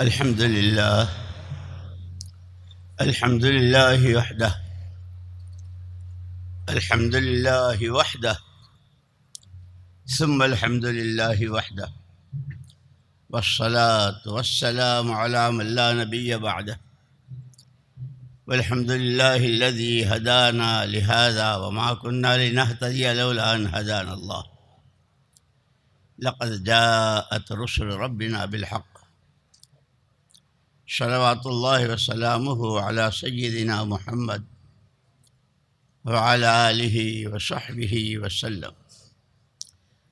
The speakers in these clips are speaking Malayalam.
الحمد لله الحمد لله وحده الحمد لله وحده ثم الحمد لله وحده والصلاة والسلام على من لا نبي بعده والحمد لله الذي هدانا لهذا وما كنا لنهتدي لولا أن هدانا الله لقد جاءت رسل ربنا بالحق صلوات الله وسلامه على سيدنا محمد وعلى آله وصحبه وسلم.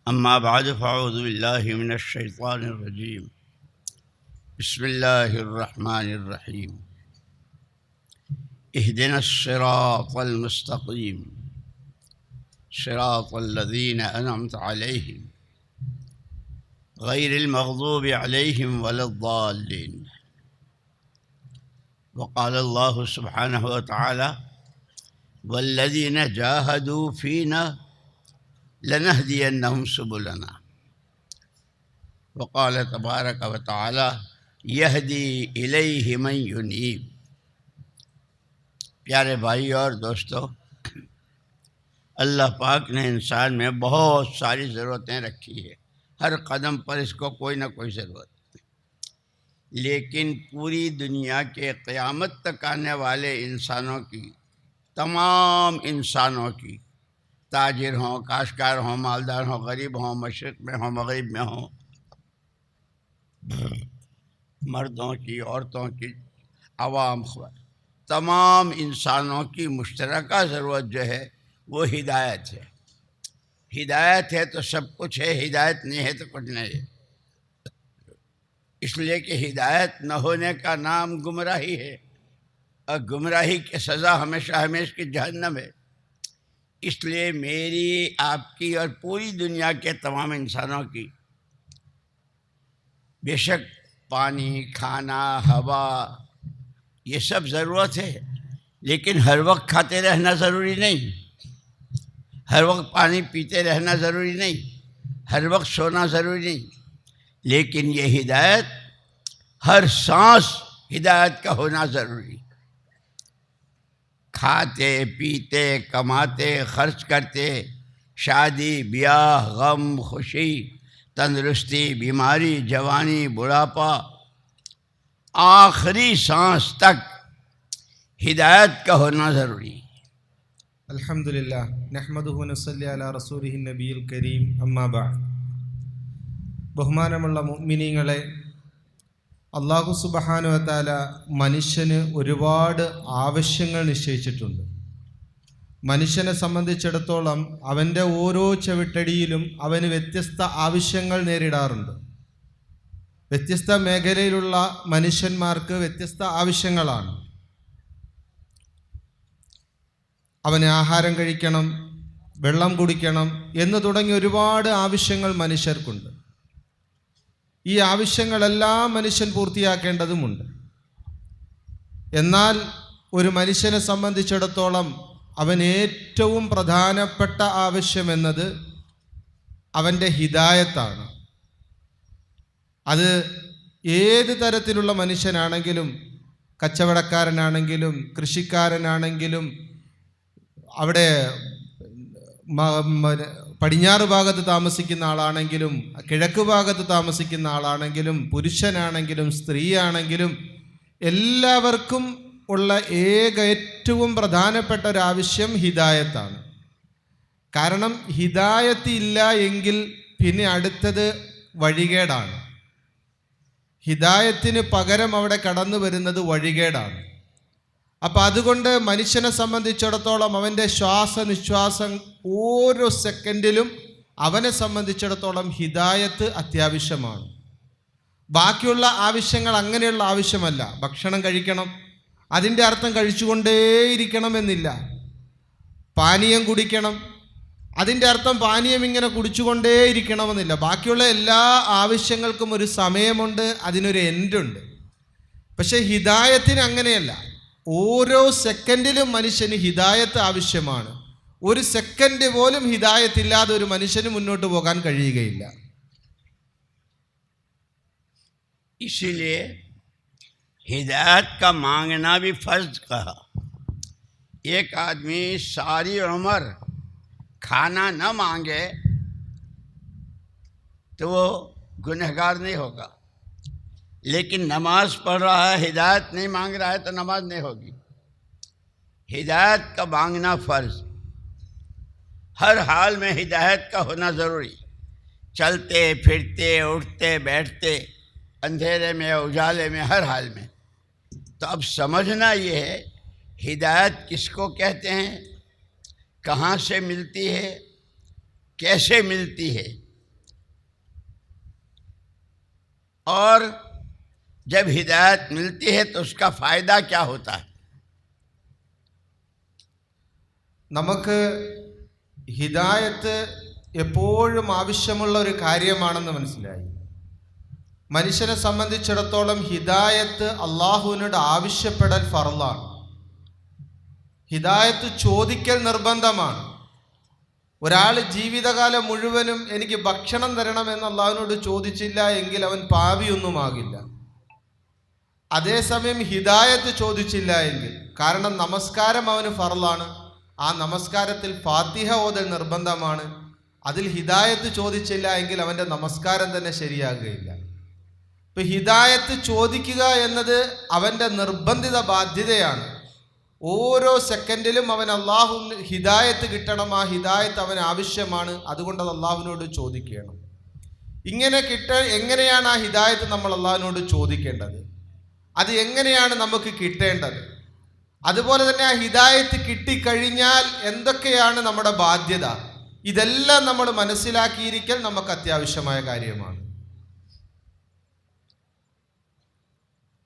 أما بعد فأعوذ بالله من الشيطان الرجيم. بسم الله الرحمن الرحيم. اهدنا الصراط المستقيم صراط الذين أنعمت عليهم غير المغضوب عليهم ولا الضالين. وقال الله سبحانه وتعالى والذين جاهدوا فينا لنهدينهم سبلنا. وقال تبارك وتعالى يهدي إليه من ينيب. پیارے بھائی اور دوستو، اللہ پاک نے انسان میں بہت ساری ضرورتیں رکھی ہے، ہر قدم پر اس کو کوئی نہ کوئی ضرورت، لیکن پوری دنیا کے قیامت تک آنے والے انسانوں کی، تمام انسانوں کی، تاجر ہوں، کاشتکار ہوں، مالدار ہوں، غریب ہوں، مشرق میں ہوں، مغرب میں ہوں، مردوں کی، عورتوں کی، عوام، تمام انسانوں کی مشترکہ ضرورت جو ہے وہ ہدایت ہے۔ ہدایت ہے تو سب کچھ ہے، ہدایت نہیں ہے تو کچھ نہیں ہے، اس لیے کہ ہدایت نہ ہونے کا نام گمراہی ہے، اور گمراہی کی سزا ہمیشہ ہمیشہ کی جہنم ہے۔ اس لیے میری، آپ کی اور پوری دنیا کے تمام انسانوں کی بے شک پانی، کھانا، ہوا، یہ سب ضرورت ہے، لیکن ہر وقت کھاتے رہنا ضروری نہیں، ہر وقت پانی پیتے رہنا ضروری نہیں، ہر وقت سونا ضروری نہیں، لیکن یہ ہدایت ہر سانس ہدایت کا ہونا ضروری۔ کھاتے پیتے، کماتے، خرچ کرتے، شادی بیاہ، غم خوشی، تندرستی بیماری، جوانی بڑھاپا، آخری سانس تک ہدایت کا ہونا ضروری۔ الحمدللہ نحمدہ ونصلی علی റസൂലിഹി النبی الکریم അമ്മാ ബഅദ്. ബഹുമാനമുള്ള മുഅ്മിനീങ്ങളെ, അല്ലാഹു സുബ്ഹാനഹു വ തആല മനുഷ്യന് ഒരുപാട് ആവശ്യങ്ങൾ നിശ്ചയിച്ചിട്ടുണ്ട്. മനുഷ്യനെ സംബന്ധിച്ചിടത്തോളം അവൻ്റെ ഓരോ ചവിട്ടടിയിലും അവന് വ്യത്യസ്ത ആവശ്യങ്ങൾ നേരിടാറുണ്ട്. വ്യത്യസ്ത മേഖലയിലുള്ള മനുഷ്യന്മാർക്ക് വ്യത്യസ്ത ആവശ്യങ്ങളാണ്. അവന് ആഹാരം കഴിക്കണം, വെള്ളം കുടിക്കണം എന്ന് തുടങ്ങി ഒരുപാട് ആവശ്യങ്ങൾ മനുഷ്യർക്കുണ്ട്. ഈ ആവശ്യങ്ങളെല്ലാം മനുഷ്യൻ പൂർത്തിയാക്കേണ്ടതുമുണ്ട്. എന്നാൽ ഒരു മനുഷ്യനെ സംബന്ധിച്ചിടത്തോളം അവൻ ഏറ്റവും പ്രധാനപ്പെട്ട ആവശ്യമെന്നത് അവൻ്റെ ഹിദായത്താണ്. അത് ഏത് തരത്തിലുള്ള മനുഷ്യനാണെങ്കിലും, കച്ചവടക്കാരനാണെങ്കിലും, കൃഷിക്കാരനാണെങ്കിലും, അവിടെ പടിഞ്ഞാറ് ഭാഗത്ത് താമസിക്കുന്ന ആളാണെങ്കിലും, കിഴക്ക് ഭാഗത്ത് താമസിക്കുന്ന ആളാണെങ്കിലും, പുരുഷനാണെങ്കിലും, സ്ത്രീയാണെങ്കിലും, എല്ലാവർക്കും ഉള്ള ഏറ്റവും പ്രധാനപ്പെട്ട ഒരാവശ്യം ഹിദായത്താണ്. കാരണം ഹിദായത്ത് ഇല്ല എങ്കിൽ പിന്നെ അടുത്തത് വഴികേടാണ്. ഹിദായത്തിന് പകരം അവിടെ കടന്നു വരുന്നത് വഴികേടാണ്. അപ്പം അതുകൊണ്ട് മനുഷ്യനെ സംബന്ധിച്ചിടത്തോളം അവൻ്റെ ശ്വാസനിശ്വാസം ഓരോ സെക്കൻഡിലും അവനെ സംബന്ധിച്ചിടത്തോളം ഹിദായത്ത് അത്യാവശ്യമാണ്. ബാക്കിയുള്ള ആവശ്യങ്ങൾ അങ്ങനെയുള്ള ആവശ്യമല്ല. ഭക്ഷണം കഴിക്കണം, അതിൻ്റെ അർത്ഥം കഴിച്ചുകൊണ്ടേയിരിക്കണമെന്നില്ല. പാനീയം കുടിക്കണം, അതിൻ്റെ അർത്ഥം പാനീയം ഇങ്ങനെ കുടിച്ചുകൊണ്ടേയിരിക്കണമെന്നില്ല. ബാക്കിയുള്ള എല്ലാ ആവശ്യങ്ങൾക്കും ഒരു സമയമുണ്ട്, അതിനൊരു എൻഡുണ്ട്. പക്ഷേ ഹിദായത്തിന് അങ്ങനെയല്ല. ഓരോ സെക്കൻഡിലും മനുഷ്യന് ഹിദായത്ത് ആവശ്യമാണ്. ഒരു സെക്കൻഡ് പോലും ഹിദായത്ത് ഇല്ലാതെ ഒരു മനുഷ്യന് മുന്നോട്ട് പോകാൻ കഴിയുകയില്ല. اسی لیے ہدایت کا مانگنا بھی فرض کہا. ایک آدمی ساری عمر کھانا نہ مانگے تو وہ گنہگار نہیں ہوگا، لیکن نماز پڑھ رہا ہے، ہدایت نہیں مانگ رہا ہے تو نماز نہیں ہوگی. ہدایت کا مانگنا فرض، ہر حال میں ہدایت کا ہونا ضروری. چلتے پھرتے اٹھتے بیٹھتے، اندھیرے میں اجالے میں، ہر حال میں. تو اب سمجھنا یہ ہے ہدایت کس کو کہتے ہیں، کہاں سے ملتی ہے، کیسے ملتی ہے، اور جب ہدایت ملتی ہے تو اس کا فائدہ کیا ہوتا ہے. നമുക്ക് ഹിദായത്ത് എപ്പോഴും ആവശ്യമുള്ള ഒരു കാര്യമാണെന്ന് മനസ്സിലായി. മനുഷ്യനെ സംബന്ധിച്ചിടത്തോളം ഹിദായത്ത് അള്ളാഹുവിനോട് ആവശ്യപ്പെടൽ ഫർളാണ്. ഹിദായത്ത് ചോദിക്കൽ നിർബന്ധമാണ്. ഒരാൾ ജീവിതകാലം മുഴുവനും എനിക്ക് ഭക്ഷണം തരണമെന്ന് അള്ളാഹുവിനോട് ചോദിച്ചില്ല എങ്കിൽ അവൻ പാപിയൊന്നുമാകില്ല. അതേസമയം ഹിദായത്ത് ചോദിച്ചില്ല എങ്കിൽ, കാരണം നമസ്കാരം അവന് ഫർളാണ്, ആ നമസ്കാരത്തിൽ ഫാത്തിഹ ഓതൽ നിർബന്ധമാണ്, അതിൽ ഹിദായത്ത് ചോദിച്ചില്ല എങ്കിൽ അവൻ്റെ നമസ്കാരം തന്നെ ശരിയാകുകയില്ല. ഇപ്പം ഹിദായത്ത് ചോദിക്കുക എന്നത് അവൻ്റെ നിർബന്ധിത ബാധ്യതയാണ്. ഓരോ സെക്കൻഡിലും അവൻ അള്ളാഹുവിന് ഹിദായത്ത് കിട്ടണം, ആ ഹിദായത്ത് അവന് ആവശ്യമാണ്. അതുകൊണ്ട് അത് അള്ളാഹുവിനോട് ചോദിക്കണം. ഇങ്ങനെ എങ്ങനെയാണ് ആ ഹിദായത്ത് നമ്മൾ അള്ളാഹുവിനോട് ചോദിക്കേണ്ടത്, അത് എങ്ങനെയാണ് നമുക്ക് കിട്ടേണ്ടത്, അതുപോലെ തന്നെ ആ ഹിദായത്ത് കിട്ടിക്കഴിഞ്ഞാൽ എന്തൊക്കെയാണ് നമ്മുടെ ബാധ്യത, ഇതെല്ലാം നമ്മൾ മനസ്സിലാക്കിയിരിക്കൽ നമുക്ക് അത്യാവശ്യമായ കാര്യമാണ്.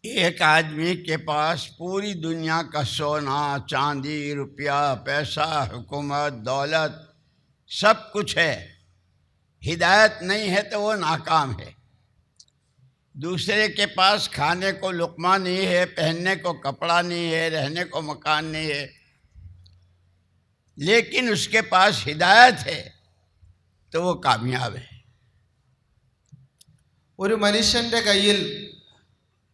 ایک آدمی کے پاس پوری دنیا کا سونا چاندی روپیہ پیسہ حکومت دولت سب کچھ ہے، ہدایت نہیں ہے تو وہ ناکام ہے. دوسرے کے پاس کھانے کو لقمہ نہیں ہے، پہننے کو کپڑا نہیں ہے، رہنے کو مکان نہیں ہے، لیکن اس کے پاس ہدایت ہے تو وہ کامیاب ہے. ഒരു മനുഷ്യൻ്റെ കയ്യിൽ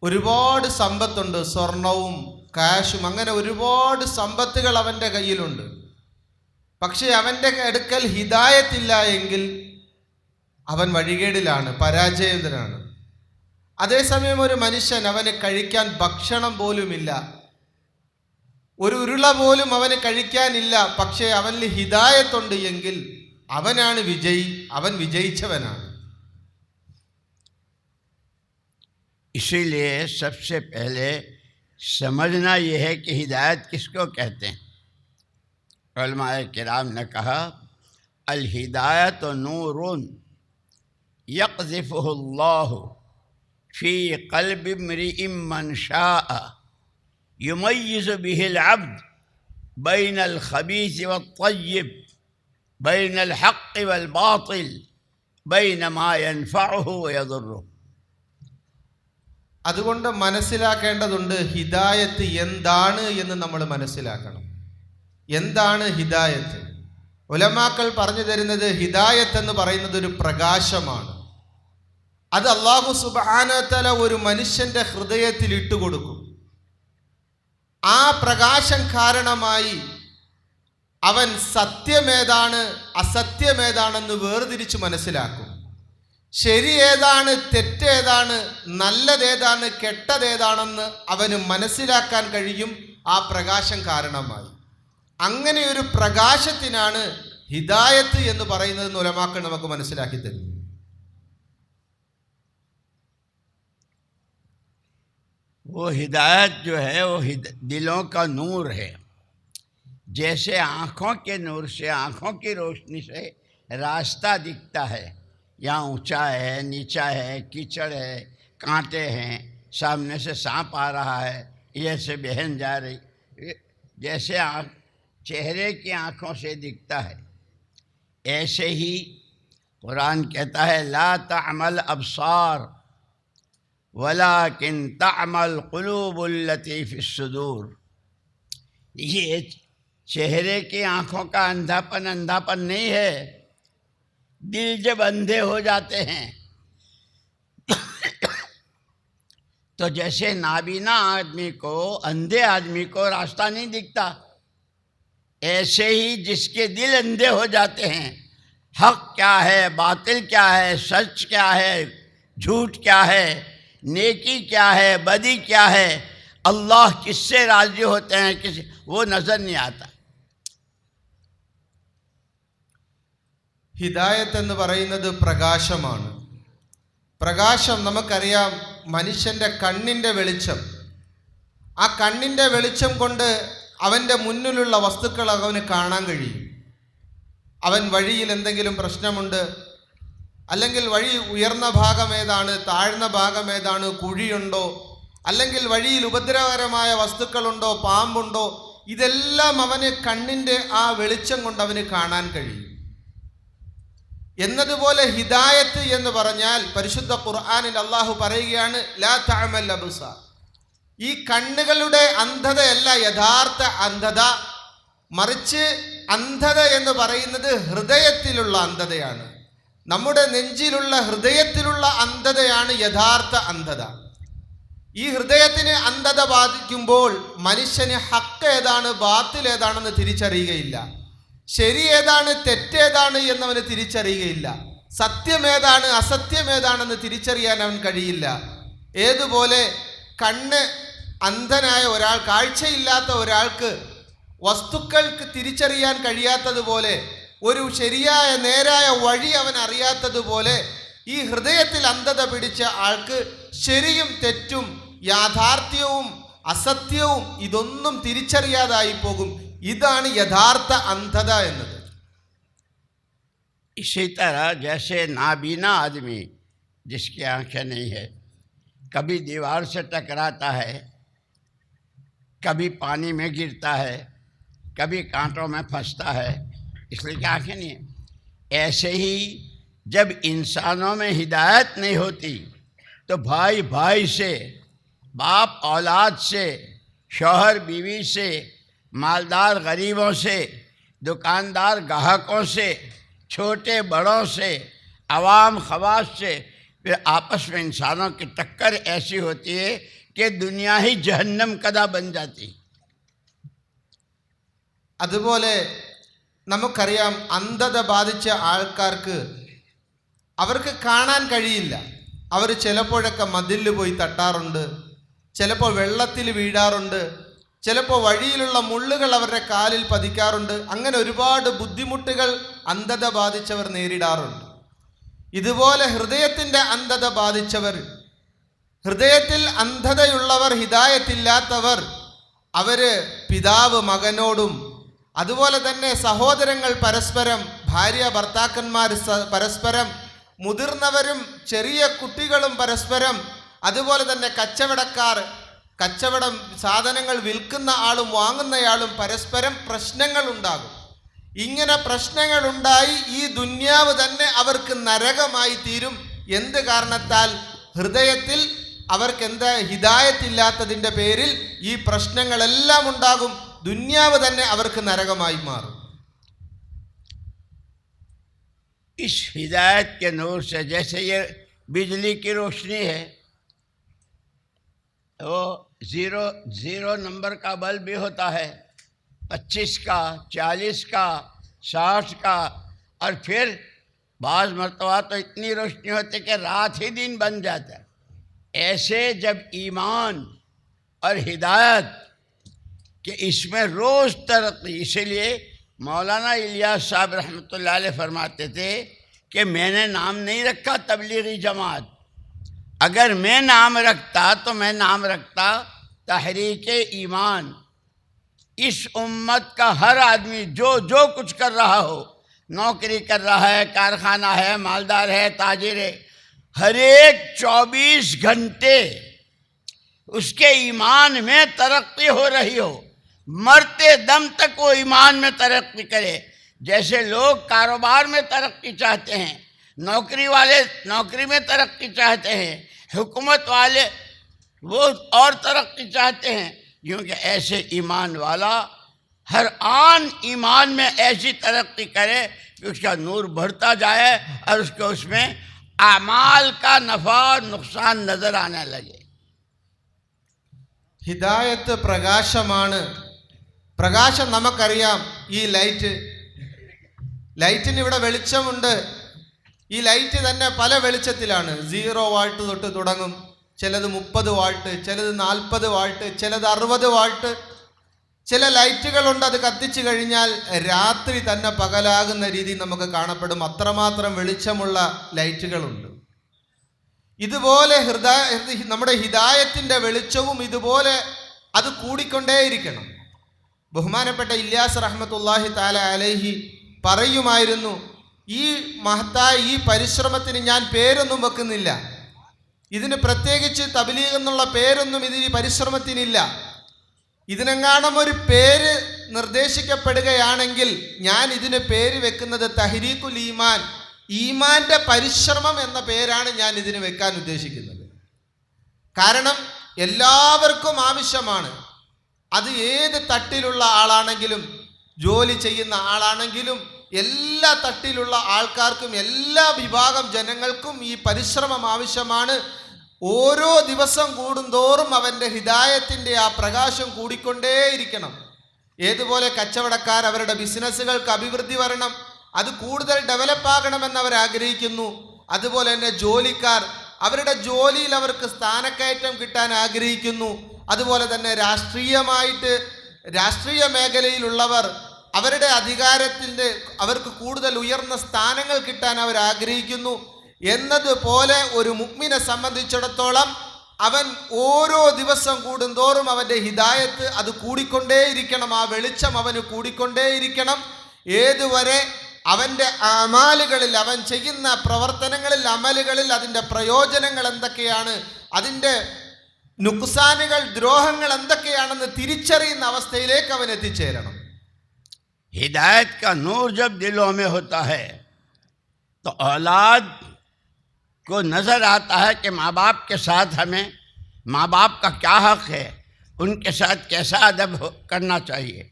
ഒരുപാട് സമ്പത്തുണ്ട്, സ്വർണവും കാശും, അങ്ങനെ ഒരുപാട് സമ്പത്തുകൾ അവൻ്റെ കയ്യിലുണ്ട്. പക്ഷേ അവൻ്റെ അടുക്കൽ ഹിദായത്തില്ല എങ്കിൽ അവൻ വഴികേടിലാണ്, പരാജയത്തിലാണ്. അതേസമയം ഒരു മനുഷ്യൻ, അവന് കഴിക്കാൻ ഭക്ഷണം പോലുമില്ല, ഒരു ഉരുള പോലും അവന് കഴിക്കാനില്ല, പക്ഷേ അവനിൽ ഹിദായത്തുണ്ട് എങ്കിൽ അവനാണ് വിജയി, അവൻ വിജയിച്ചവനാണ്. اسی لیے سب سے پہلے سمجھنا یہ ہے کہ ہدایت کس کو کہتے ہیں. علماء کرام نے کہا الہدایت نور یقذفہ اللہ فی قلب امرئ من شاء یمیز به العبد بین الخبیث والطیب بین الحق والباطل بین ما ينفعه ويضره. അതുകൊണ്ട് മനസ്സിലാക്കേണ്ടതുണ്ട് ഹിദായത്ത് എന്താണ് എന്ന് നമ്മൾ മനസ്സിലാക്കണം. എന്താണ് ഹിദായത്ത്? ഉലമാക്കൾ പറഞ്ഞു തരുന്നത് ഹിദായത്ത് എന്ന് പറയുന്നത് ഒരു പ്രകാശമാണ്. അത് അല്ലാഹു സുബ്ഹാനഹു വ തആല ഒരു മനുഷ്യൻ്റെ ഹൃദയത്തിൽ ഇട്ടുകൊടുക്കും. ആ പ്രകാശം കാരണമായി അവൻ സത്യമേതാണ് അസത്യമേതാണെന്ന് വേർതിരിച്ച് മനസ്സിലാക്കും. ശരി ഏതാണ് തെറ്റേതാണ് നല്ലതേതാണ് കെട്ടതേതാണെന്ന് അവന് മനസ്സിലാക്കാൻ കഴിയും ആ പ്രകാശം കാരണമായി. അങ്ങനെ ഒരു പ്രകാശത്തിനാണ് ഹിദായത്ത് എന്ന് പറയുന്നത് ഉലമാക്കൾ നമുക്ക് മനസ്സിലാക്കി തരുന്നു. وہ ہدایت جو ہے وہ دلوں کا نور ہے. جیسے آنکھوں کے نور سے، آنکھوں کی روشنی سے راستہ دکھتا ہے، یہاں اونچا ہے نیچا ہے کیچڑ ہے کانٹے ہیں، سامنے سے سانپ آ رہا ہے، یہ سے بہن جا رہی، جیسے چہرے کی آنکھوں سے دکھتا ہے، ایسے ہی قرآن کہتا ہے لا تعمل ابصار ولكن تعمل قلوب التي في الصدور. یہ چہرے کی آنکھوں کا اندھاپن نہیں ہے. دل جب اندھے ہو جاتے ہیں तो जैसे नाबीना आदमी को, अंधे आदमी को रास्ता नहीं दिखता, ऐसे ही जिसके दिल अंधे हो जाते हैं, हक क्या है, बातिल क्या है, सच क्या है, झूठ क्या है, नेकी क्या है, बदी क्या है, अल्लाह किससे राजी होते हैं, किस वो नज़र नहीं आता। ഹിദായത്ത് എന്ന് പറയുന്നത് പ്രകാശമാണ്. പ്രകാശം നമുക്കറിയാം, മനുഷ്യൻ്റെ കണ്ണിൻ്റെ വെളിച്ചം. ആ കണ്ണിൻ്റെ വെളിച്ചം കൊണ്ട് അവൻ്റെ മുന്നിലുള്ള വസ്തുക്കൾ അവന് കാണാൻ കഴിയും. അവൻ വഴിയിൽ എന്തെങ്കിലും പ്രശ്നമുണ്ട്, അല്ലെങ്കിൽ വഴി ഉയർന്ന ഭാഗം ഏതാണ്, താഴ്ന്ന ഭാഗം ഏതാണ്, കുഴിയുണ്ടോ, അല്ലെങ്കിൽ വഴിയിൽ ഉപദ്രവകരമായ വസ്തുക്കളുണ്ടോ, പാമ്പുണ്ടോ, ഇതെല്ലാം അവന് കണ്ണിൻ്റെ ആ വെളിച്ചം കൊണ്ട് അവന് കാണാൻ കഴിയും. എന്നതുപോലെ ഹിദായത്ത് എന്ന് പറഞ്ഞാൽ പരിശുദ്ധ ഖുർആനിൽ അള്ളാഹു പറയുകയാണ്, ലാ തഅമൽ അബ്സാർ. ഈ കണ്ണുകളുടെ അന്ധതയല്ല യഥാർത്ഥ അന്ധത, മറിച്ച് അന്ധത എന്ന് പറയുന്നത് ഹൃദയത്തിലുള്ള അന്ധതയാണ്. നമ്മുടെ നെഞ്ചിലുള്ള ഹൃദയത്തിലുള്ള അന്ധതയാണ് യഥാർത്ഥ അന്ധത. ഈ ഹൃദയത്തിന് അന്ധത ബാധിക്കുമ്പോൾ മനുഷ്യന് ഹക്ക് ഏതാണ്, ബാത്തിൽ ഏതാണെന്ന് തിരിച്ചറിയുകയില്ല. ശരി ഏതാണ്, തെറ്റേതാണ് എന്നവന് തിരിച്ചറിയുകയില്ല. സത്യമേതാണ്, അസത്യമേതാണെന്ന് തിരിച്ചറിയാൻ അവൻ കഴിയില്ല. ഏതുപോലെ കണ്ണ് അന്ധനായ ഒരാൾ, കാഴ്ചയില്ലാത്ത ഒരാൾക്ക് വസ്തുക്കൾക്ക് തിരിച്ചറിയാൻ കഴിയാത്തതുപോലെ, ഒരു ശരിയായ നേരായ വഴി അവൻ അറിയാത്തതുപോലെ, ഈ ഹൃദയത്തിൽ അന്ധത പിടിച്ച ആൾക്ക് ശരിയും തെറ്റും, യാഥാർത്ഥ്യവും അസത്യവും ഇതൊന്നും തിരിച്ചറിയാതായി പോകും. ഇതാണ് യഥാർത്ഥ അന്ധത എന്നത്. इसी तरह जैसे नाबीना आदमी जिसकी आंखें नहीं है, कभी दीवार से टकराता है, कभी पानी में गिरता है, कभी कांटों में फंसता है, इसलिए कि आंखें नहीं है। ऐसे ही जब इंसानों में हिदायत नहीं होती तो भाई भाई से, बाप औलाद से, शौहर बीवी से, मालदार गरीबों से, दुकानदार ग्राहकों से, छोटे बड़ों से, अवाम खवास से, फिर आपस में इंसानों की टक्कर ऐसी होती है कि दुनिया ही जहन्नम कदा बन जाती। അതുപോലെ നമുക്കറിയാം, അന്ധത ബാധിച്ച ആൾക്കാർക്ക് അവർക്ക് കാണാൻ കഴിയില്ല. അവർ ചിലപ്പോഴൊക്കെ മതിലിൽ പോയി തട്ടാറുണ്ട്, ചിലപ്പോൾ വെള്ളത്തിൽ വീഴാറുണ്ട്, ചിലപ്പോൾ വഴിയിലുള്ള മുള്ളുകൾ അവരുടെ കാലിൽ പതിക്കാറുണ്ട്. അങ്ങനെ ഒരുപാട് ബുദ്ധിമുട്ടുകൾ അന്ധത ബാധിച്ചവർ നേരിടാറുണ്ട്. ഇതുപോലെ ഹൃദയത്തിൻ്റെ അന്ധത ബാധിച്ചവർ, ഹൃദയത്തിൽ അന്ധതയുള്ളവർ, ഹിദായത്തില്ലാത്തവർ, അവർ പിതാവ് മകനോടും, അതുപോലെ തന്നെ സഹോദരങ്ങൾ പരസ്പരം, ഭാര്യ ഭർത്താക്കന്മാർ പരസ്പരം, മുതിർന്നവരും ചെറിയ കുട്ടികളും പരസ്പരം, അതുപോലെ തന്നെ കച്ചവടക്കാർ, കച്ചവടം സാധനങ്ങൾ വിൽക്കുന്ന ആളും വാങ്ങുന്നയാളും പരസ്പരം പ്രശ്നങ്ങൾ ഉണ്ടാകും. ഇങ്ങനെ പ്രശ്നങ്ങൾ ഉണ്ടായി ഈ ദുന്യാവ് തന്നെ അവർക്ക് നരകമായി തീരും. എന്ത് കാരണത്താൽ? ഹൃദയത്തിൽ അവർക്ക് എന്താ ഹിദായത്തില്ലാത്തതിൻ്റെ പേരിൽ ഈ പ്രശ്നങ്ങളെല്ലാം ഉണ്ടാകും. ദുന്യാവ് തന്നെ അവർക്ക് നരകമായി മാറും. इस हिदायत के नूर से, जैसे ये बिजली की रोशनी है, वो ज़ीरो नंबर का बल्ब भी होता है, 25 का, 40 का, 60 का, और फिर बाज़ मरतबा तो इतनी रोशनी होती कि रात ही दिन बन जाता है। ऐसे जब ईमान और हिदायत कि इसमें रोज़ तरक्की, इसीलिए मौलाना इलियास साहब रहमतुल्लाह अलैह फरमाते थे कि मैंने नाम नहीं रखा तबलीगी जमात, अगर मैं नाम रखता तो मैं नाम रखता तहरीक ईमान। इस उम्मत का हर आदमी जो जो कुछ कर रहा हो, नौकरी कर रहा है, कारखाना है, मालदार है, ताजिर है, हर एक 24 घंटे उसके ईमान में तरक्की हो रही हो, मरते दम तक वो ईमान में तरक्की करे। जैसे लोग कारोबार में तरक्की चाहते हैं, नौकरी वाले नौकरी में तरक्की चाहते हैं, हुकूमत वाले वो और तरक्की चाहते हैं, क्योंकि ऐसे ईमान वाला हर आन ईमान में ऐसी तरक्की करे कि उसका नूर बढ़ता जाए और उसको उसमें आमाल का नफ़ा और नुकसान नज़र आने लगे। ഹിദായത്ത് പ്രകാശമാണ്. പ്രകാശം നമുക്കറിയാം. ഈ ലൈറ്റിന് ഇവിടെ വെളിച്ചമുണ്ട്. ഈ ലൈറ്റ് തന്നെ പല വെളിച്ചത്തിലാണ്. 0 വാട്ട് തൊട്ട് തുടങ്ങും. ചിലത് 30 വാട്ട്, ചിലത് 40 വാട്ട്, ചിലത് 60 വാട്ട്. ചില ലൈറ്റുകളുണ്ട്, അത് കത്തിച്ചു കഴിഞ്ഞാൽ രാത്രി തന്നെ പകലാകുന്ന രീതി നമുക്ക് കാണപ്പെടും. അത്രമാത്രം വെളിച്ചമുള്ള ലൈറ്റുകളുണ്ട്. ഇതുപോലെ നമ്മുടെ ഹിദായത്തിൻ്റെ വെളിച്ചവും ഇതുപോലെ അത് കൂടിക്കൊണ്ടേയിരിക്കണം. ബഹുമാനപ്പെട്ട ഇല്യാസ് റഹ്മത്തുള്ളാഹി തആല അലൈഹി പറയുമായിരുന്നു, ഈ മഹത്തായ ഈ പരിശ്രമത്തിന് ഞാൻ പേരൊന്നും വെക്കുന്നില്ല. ഇതിന് പ്രത്യേകിച്ച് തബ്ലീഗ് എന്നുള്ള പേരൊന്നും ഇതിന് പരിശ്രമത്തിനില്ല. ഇതിനെങ്ങാനും ഒരു പേര് നിർദ്ദേശിക്കപ്പെടുകയാണെങ്കിൽ ഞാൻ ഇതിന് പേര് വെക്കുന്നത് തഹ്രീഖുൽ ഈമാൻ, ഈമാന്റെ പരിശ്രമം എന്ന പേരാണ് ഞാൻ ഇതിന് വെക്കാൻ ഉദ്ദേശിക്കുന്നത്. കാരണം എല്ലാവർക്കും ആവശ്യമാണ്. അത് ഏത് തട്ടിലുള്ള ആളാണെങ്കിലും, ജോലി ചെയ്യുന്ന ആളാണെങ്കിലും, എല്ലാ തട്ടിലുള്ള ആൾക്കാർക്കും, എല്ലാ വിഭാഗം ജനങ്ങൾക്കും ഈ പരിശ്രമം ആവശ്യമാണ്. ഓരോ ദിവസം കൂടുന്തോറും അവൻ്റെ ഹിദായത്തിൻ്റെ ആ പ്രകാശം കൂടിക്കൊണ്ടേയിരിക്കണം. ഏതുപോലെ കച്ചവടക്കാർ അവരുടെ ബിസിനസ്സുകൾക്ക് അഭിവൃദ്ധി വരണം, അത് കൂടുതൽ ഡെവലപ്പ് ആകണമെന്ന് അവർ ആഗ്രഹിക്കുന്നു. അതുപോലെ തന്നെ ജോലിക്കാർ അവരുടെ ജോലിയിൽ അവർക്ക് സ്ഥാനക്കയറ്റം കിട്ടാൻ ആഗ്രഹിക്കുന്നു. അതുപോലെ തന്നെ രാഷ്ട്രീയ മേഖലയിലുള്ളവർ അവരുടെ അധികാരത്തിൻ്റെ അവർക്ക് കൂടുതൽ ഉയർന്ന സ്ഥാനങ്ങൾ കിട്ടാൻ അവർ ആഗ്രഹിക്കുന്നു. എന്നതുപോലെ ഒരു മുഅ്മിനെ സംബന്ധിച്ചിടത്തോളം അവൻ ഓരോ ദിവസം കൂടുന്തോറും അവൻ്റെ ഹിദായത്ത് അത് കൂടിക്കൊണ്ടേയിരിക്കണം. ആ വെളിച്ചം അവന് കൂടിക്കൊണ്ടേയിരിക്കണം. ഏതുവരെ അവൻ്റെ അമാലുകളിൽ, അവൻ ചെയ്യുന്ന പ്രവർത്തനങ്ങളിൽ, അമലുകളിൽ അതിൻ്റെ പ്രയോജനങ്ങൾ എന്തൊക്കെയാണ്, അതിൻ്റെ നുക്സാനുകൾ, ദ്രോഹങ്ങൾ എന്തൊക്കെയാണെന്ന് തിരിച്ചറിയുന്ന അവസ്ഥയിലേക്ക് അവൻ എത്തിച്ചേരണം. हिदायत का नूर जब दिलों में होता है तो औलाद को नज़र आता है कि माँ बाप के साथ हमें, माँ बाप का क्या हक़ है, उनके साथ कैसा अदब करना चाहिए।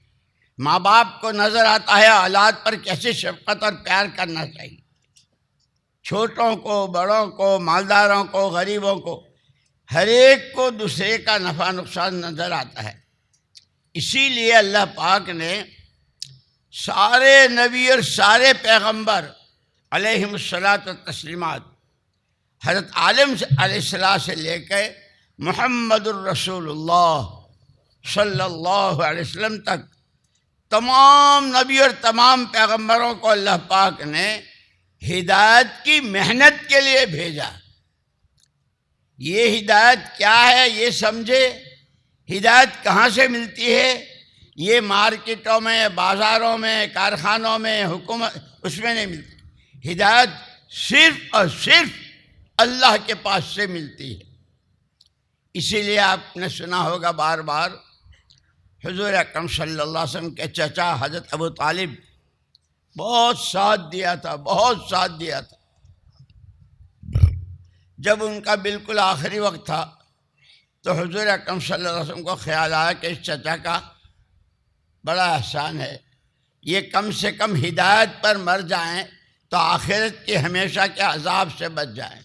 माँ बाप को नज़र आता है औलाद पर कैसी शफ़क़त और प्यार करना चाहिए। छोटों को, बड़ों को, मालदारों को, गरीबों को, हर एक को दूसरे का नफ़ा नुकसान नज़र आता है। इसीलिए अल्लाह पाक ने सारे नबी और सारे पैगंबर अलैहिमुस्सलात व तस्लीमात, हज़रत आदम अलैहिस्सलाम से लेकर मुहम्मदुर रसूलुल्लाह सल्लल्लाहु अलैहि वसल्लम तक तमाम नबी और तमाम पैगंबरों को अल्लाह पाक ने हिदायत की मेहनत के लिए भेजा। ये हिदायत क्या है ये समझे। हिदायत कहाँ से मिलती है? ये मार्केटों में, बाज़ारों में, कारखानों में, हुकूमत, उसमें नहीं मिलती। हिदायत सिर्फ और सिर्फ अल्लाह के पास से मिलती है। इसीलिए आपने सुना होगा बार बार हुज़ूर अकरम सल्लल्लाहु अलैहि वसल्लम के चचा हज़रत अबू तालिब बहुत साथ दिया था, बहुत साथ दिया था। जब उनका बिल्कुल आखिरी वक्त था तो हुज़ूर अकरम सल्लल्लाहु अलैहि वसल्लम को ख्याल आया कि इस चचा का बड़ा एहसान है, ये कम से कम हिदायत पर मर जाएं तो आखिरत के हमेशा के अजाब से बच जाएं।